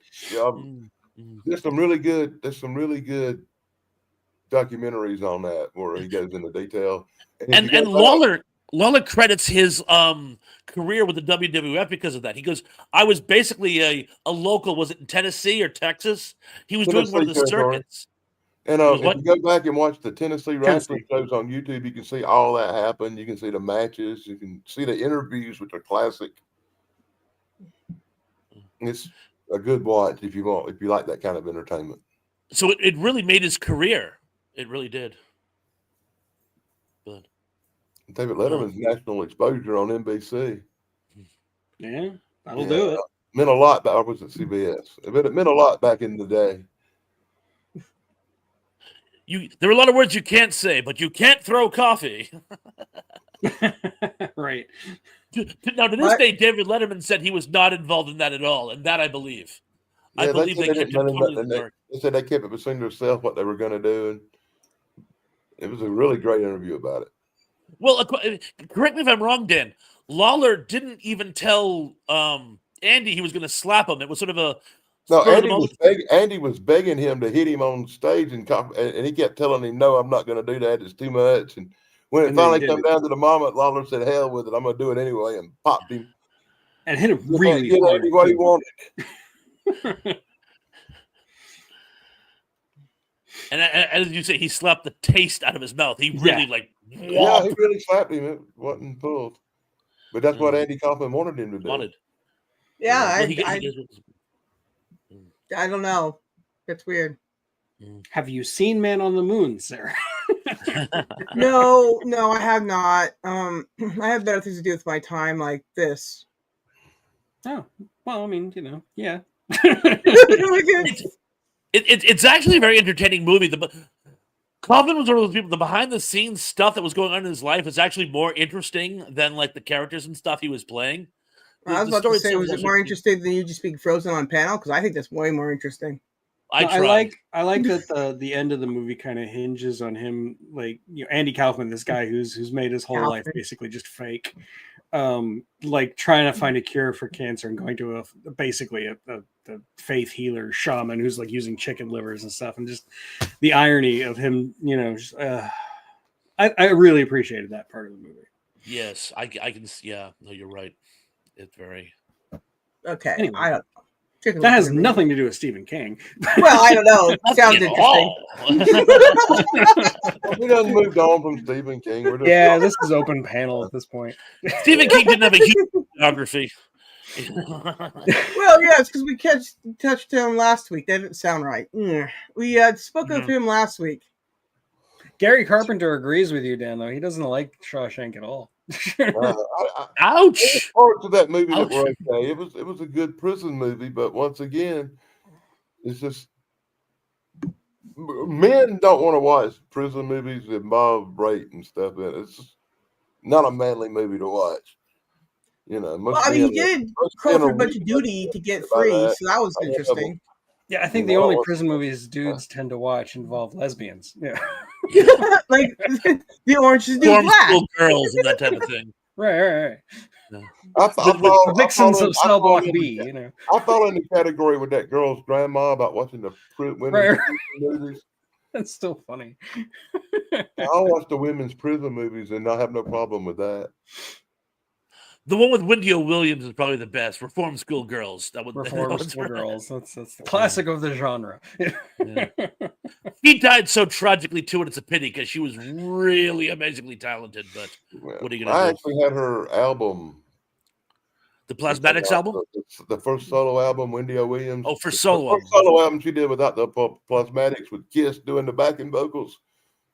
There's some really good documentaries on that where he goes into detail. And Lawler Lawler credits his career with the WWF because of that. He goes, I was basically a local, was it in Tennessee or Texas? He was doing one of the Tennessee territory. circuits. And It was if what? you go back and watch the Tennessee wrestling Tennessee. shows on YouTube, you can see all that happen. You can see the matches. You can see the interviews, which are classic. It's a good watch if you like that kind of entertainment. So it really made his career. It really did. But David Letterman's national exposure on NBC. Yeah, that'll do it. Meant a lot back. I was at CBS. It meant a lot back in the day. There are a lot of words you can't say, but you can't throw coffee. Right. Now, to this day, David Letterman said he was not involved in that at all, and that I believe. Yeah, I believe they kept him totally in the dark. They said they kept it between themselves what they were going to do, and it was a really great interview about it. Well, correct me if I'm wrong, Dan. Lawler didn't even tell Andy he was going to slap him. It was sort of a no. spur of the moment. Andy was begging him to hit him on stage, and he kept telling him, "No, I'm not going to do that. It's too much." And when it finally came down to the moment, Lawler said, "Hell with it. I'm going to do it anyway," and popped him. And hit him really hard. Andy what he wanted. And as you say, he slapped the taste out of his mouth. He really Yeah, he really slapped him. It wasn't pulled. But that's what Andy Kaufman wanted him to do. Yeah, I don't know. It's weird. Have you seen Man on the Moon, Sarah? No, I have not. I have better things to do with my time, like this. Oh, well, I mean, yeah. It's actually a very entertaining movie. Kaufman was one of those people. The behind the scenes stuff that was going on in his life is actually more interesting than like the characters and stuff he was playing. I was about to say, was it more interesting than you just being Frozen on panel? Because I think that's way more interesting. I like that the end of the movie kind of hinges on him, like Andy Kaufman, this guy who's made his whole life basically just fake, like trying to find a cure for cancer and going to basically a faith healer shaman who's like using chicken livers and stuff, and just the irony of him, I really appreciated that part of the movie. Yes, I can. Yeah, no, you're right. It's very okay. Anyway. I don't know. That has nothing to do with Stephen King. Well, I don't know. It sounds interesting. We done moved on from Stephen King. This is open panel at this point. Stephen King didn't have a huge biography. Well, yes, because we touched him last week. That didn't sound right. We spoke of him last week. Gary Carpenter agrees with you, Dan, though. He doesn't like Shawshank at all. Ouch! Parts of that movie that were okay. It was a good prison movie, but once again, it's just men don't want to watch prison movies that involve rape and stuff. And it's just not a manly movie to watch. He did crawl for a bunch of duty to get free, so that was interesting. Yeah, I think the only prison movies dudes tend to watch involve lesbians. Yeah. Like the Orange is the New Black. School girls and that type of thing. Right. Yeah. The vixens of Cell Block B, I fall in the category with that girl's grandma about watching the women's movies. That's still funny. I'll watch the women's prison movies and I have no problem with that. The one with Wendy O. Williams is probably the best. Reform School Girls. Reform School Girls. That's the classic of the genre. Yeah. He died so tragically too, and it's a pity because she was really amazingly talented. But what are you going to do? I actually had her album. The Plasmatics album? The first solo album, Wendy O. Williams. Oh, for solo album. Solo album she did without the Plasmatics with Kiss doing the backing vocals.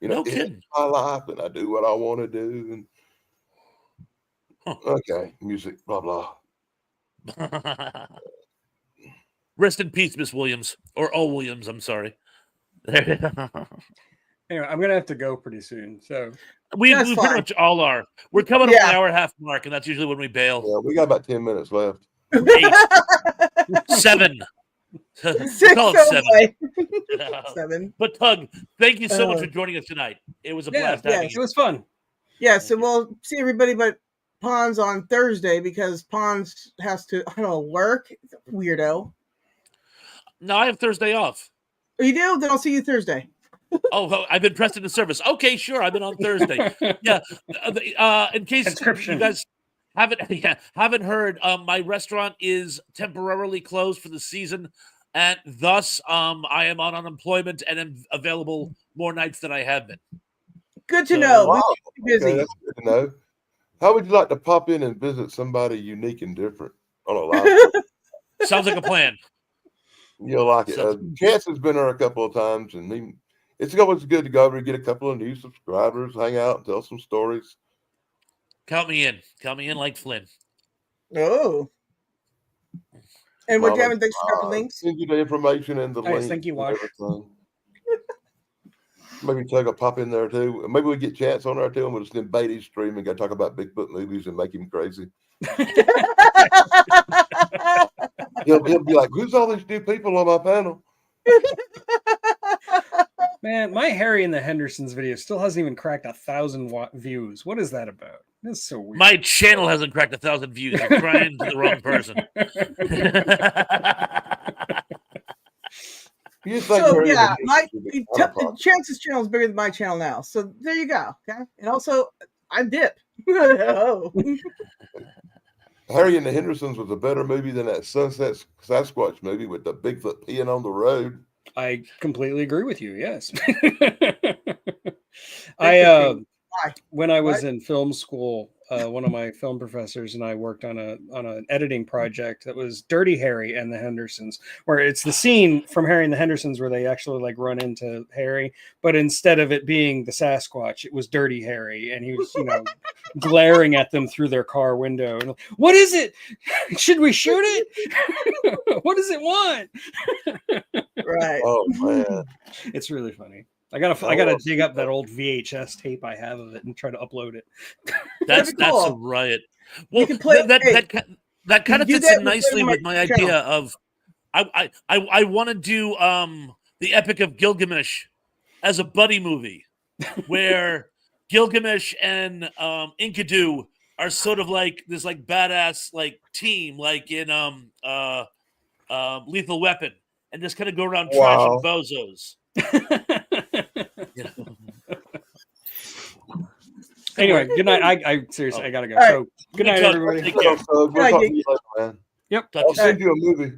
No kidding. It's my life and I do what I want to do. And okay, music, blah, blah. Rest in peace, Miss Williams. Or O. Williams, I'm sorry. Anyway, I'm going to have to go pretty soon. So we pretty much all are. We're coming up an hour and a half mark, and that's usually when we bail. Yeah, we got about 10 minutes left. 8, 7. 6, Call it 7. 7. But Tug, thank you so much for joining us tonight. It was a blast having you. It was fun. Yeah, so we'll see everybody but Pons on Thursday because Pons has to, work. Weirdo. No, I have Thursday off. Oh, you do? Then I'll see you Thursday. Oh, I've been pressed into service. Okay, sure. I've been on Thursday. Yeah. In case you guys haven't heard, my restaurant is temporarily closed for the season, and thus I am on unemployment and am available more nights than I have been. Good to know. Wow. We keep busy. Okay, that's good to know. How would you like to pop in and visit somebody unique and different on a live? Sounds like a plan. You'll like it. So- Chance has been there a couple of times, and it's always good to go over and get a couple of new subscribers, hang out, and tell some stories. Count me in. Count me in like Flynn. Oh. And we're having thanks for dropping links. Send you the information and the link. Thank you, Wash. Maybe Tug will pop in there too. Maybe we get Chance on there too, and we'll just invade his stream and go talk about Bigfoot movies and make him crazy. He'll be like, "Who's all these new people on my panel?" Man, my Harry and the Hendersons video still hasn't even cracked 1,000 views. What is that about? That's so weird. My channel hasn't cracked 1,000 views. You're crying to the wrong person. So yeah, Chance's channel is bigger than my channel now. So there you go. Okay, and also I dip. Oh. Harry and the Hendersons was a better movie than that Sunset Sasquatch movie with the Bigfoot peeing on the road. I completely agree with you. Yes. When I was in film school, one of my film professors and I worked on an editing project that was Dirty Harry and the Hendersons, where it's the scene from Harry and the Hendersons where they actually like run into Harry, but instead of it being the Sasquatch, it was Dirty Harry, and he was, glaring at them through their car window. And, what is it? Should we shoot it? What does it want? Right. Oh man, it's really funny. I gotta dig up that old VHS tape I have of it and try to upload it. That's a riot. Well, that kind of fits in nicely with my idea of I want to do the Epic of Gilgamesh as a buddy movie where Gilgamesh and Enkidu are sort of like this like badass like team like in Lethal Weapon and just kind of go around trashing bozos. Anyway, good night. I seriously, I gotta go. Right. So good night, everybody. Take care. we'll talk to you later, man. Yep. I'll send you a movie.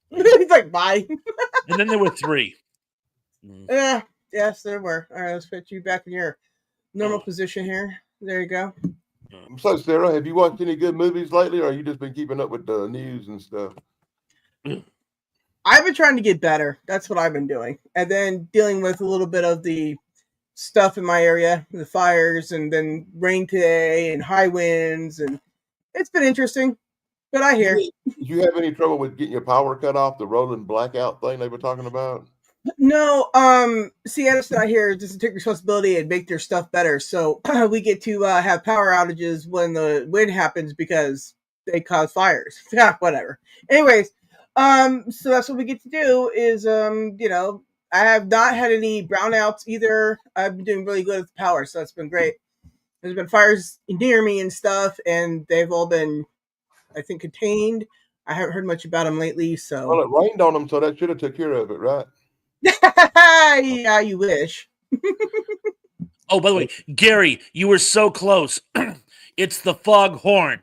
He's like, bye. And then there were 3. Yeah. Yes, there were. All right, let's put you back in your normal position here. There you go. So, Sarah, have you watched any good movies lately, or have you just been keeping up with the news and stuff? I've been trying to get better. That's what I've been doing. And then dealing with a little bit of the stuff in my area, the fires, and then rain today and high winds. And it's been interesting. But I hear. Did you have any trouble with getting your power cut off, the rolling blackout thing they were talking about? No, see, Edison out here just to take responsibility and make their stuff better. So we get to have power outages when the wind happens because they cause fires. Yeah, whatever. Anyways, so that's what we get to do is, I have not had any brownouts either. I've been doing really good with the power, so that's been great. There's been fires near me and stuff, and they've all been, I think, contained. I haven't heard much about them lately, so. Well, it rained on them, so that should have took care of it, right? Yeah, you wish. Oh, by the way, Gary, you were so close. It's the foghorn.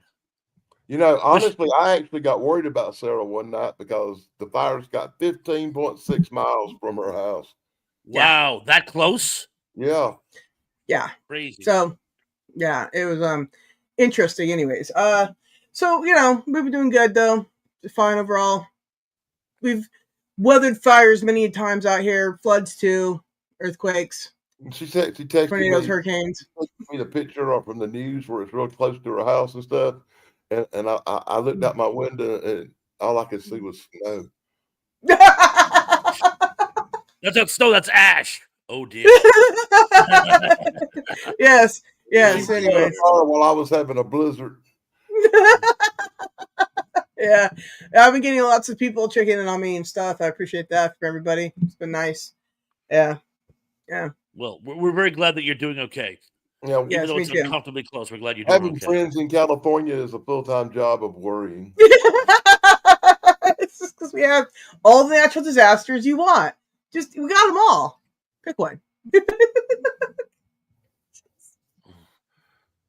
Honestly, I actually got worried about Sarah one night because the fires got 15.6 miles from her house. Wow, that close? Yeah. Yeah. Crazy. So, yeah, it was interesting anyways. So, we've been doing good though. Fine overall. We've weathered fires many times out here, floods too, earthquakes. She texted tornadoes, me, hurricanes. me the picture from the news where it's real close to her house and stuff. And I looked out my window and all I could see was snow. That's not snow, that's ash. Oh dear. Yes. Anyways. While I was having a blizzard. Yeah. I've been getting lots of people checking in on me and stuff. I appreciate that from everybody. It's been nice. Yeah. Well, we're very glad that you're doing okay. Yeah, yes, even though it's me too. uncomfortably close, we're glad you're doing having okay. friends in California is a full-time job of worrying. It's just because we have all the natural disasters you want. We got them all. Pick one.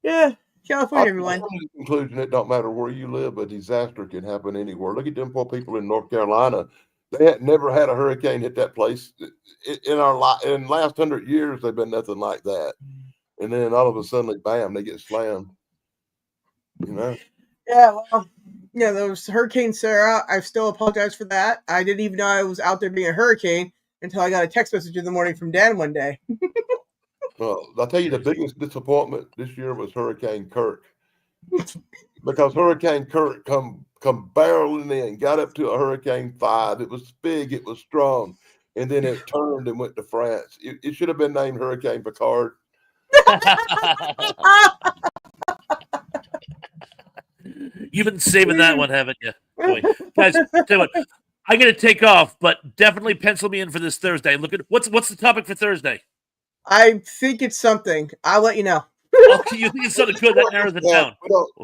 Yeah, California, everyone. I'm to the conclusion it don't matter where you live, a disaster can happen anywhere. Look at them poor people in North Carolina. They had never had a hurricane hit that place in in the last 100 years. They've been nothing like that, and then all of a sudden, bam, they get slammed. You know? Yeah, well, yeah, there was Hurricane Sarah. I still apologize for that. I didn't even know I was out there being a hurricane until I got a text message in the morning from Dan one day. Well, I'll tell you the biggest disappointment this year was Hurricane Kirk. Because Hurricane Kirk come barreling in, got up to a Hurricane 5. It was big, it was strong, and then it turned and went to France. It should have been named Hurricane Picard. You've been saving that one, haven't you? Boy. Guys, tell you what, I got to take off, but definitely pencil me in for this Thursday. Look at what's the topic for Thursday? I think it's something. I'll let you know. Okay, you think it's something good that narrows it down?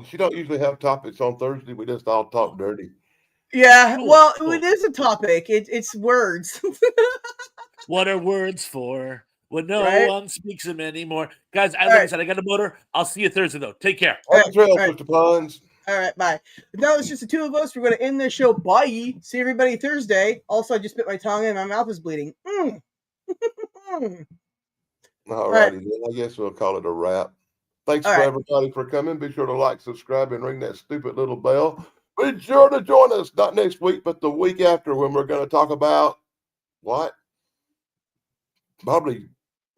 She don't usually have topics on Thursday. We just all talk dirty. Yeah, Cool, well, cool. it is a topic. It's words. What are words for when no Right? one speaks them anymore? Guys, like I right. said, I got a motor. I'll see you Thursday, though. Take care. Happy trails, all right. Mr. Pons. All right, bye. No, it's just the two of us. We're going to end this show. Bye. See everybody Thursday. Also, I just bit my tongue and my mouth is bleeding. All righty, then. I guess we'll call it a wrap. Thanks All for right. everybody for coming. Be sure to like, subscribe, and ring that stupid little bell. Be sure to join us, not next week, but the week after, when we're going to talk about what? Probably,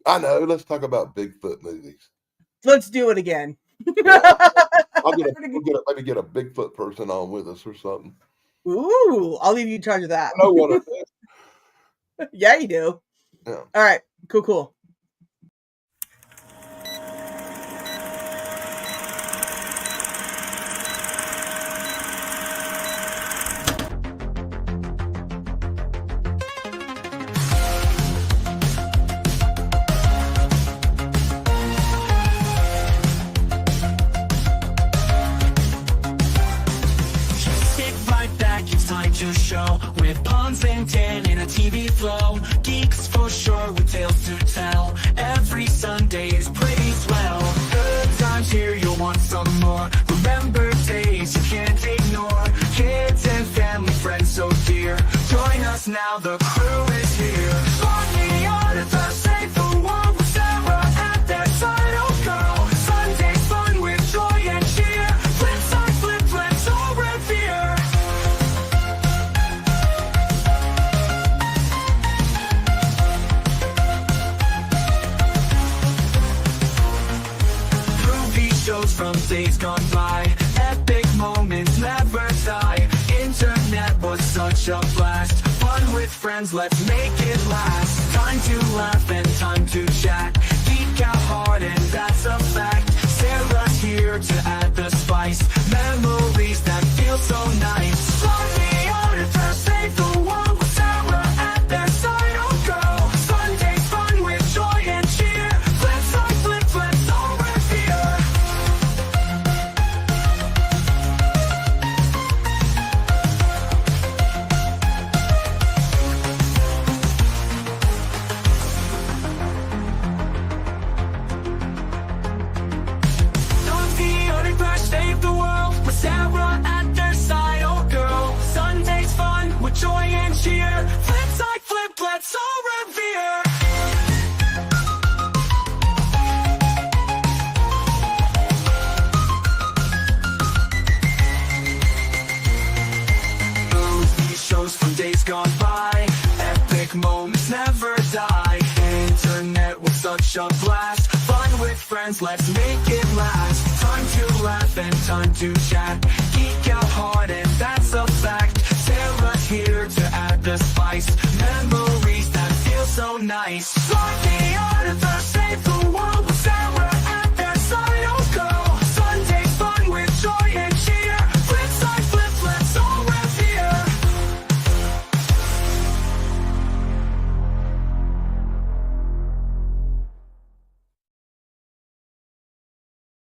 I know, let's talk about Bigfoot movies. Let's do it again. Maybe get a Bigfoot person on with us or something. Ooh, I'll leave you in charge of that. I know what it is. Yeah, you do. Yeah. All right, cool. To show with Pons and Dan in a TV flow. Geeks for sure with tales to tell. Every Sunday is pretty swell. Good times here, you'll want some more. Remember days you can't ignore. Kids and family, friends so dear. Join us now, the crew is here. On the artifact, save the world with Sarah at their side. Oh girl, Sunday's fun with joy and cheer. Flip side, flip, so revere. Shows from days gone by. Epic moments never die. Internet was such a blast. Fun with friends, let's make it last. Time to laugh and time to chat. Geek out hard and that's a fact. Sarah's here to add the spice. Memories that feel so nice. Love the artifact, save the world with Sarah at their side. Oh girl, Sunday's fun with joy and cheer. Flip side, flip, so revere. Save the world with Sarah at their side. Oh girl, Sunday's fun with joy and cheer. Flip side, flip, let's all revere. These shows from days gone by. Epic moments never die. Internet was such a blast. Fun with friends, let's make it last. Time to laugh and time to chat. Geek out hard and that's a fact. Sarah's here to add the spice. Memories that feel so nice. Like the art of the save the world.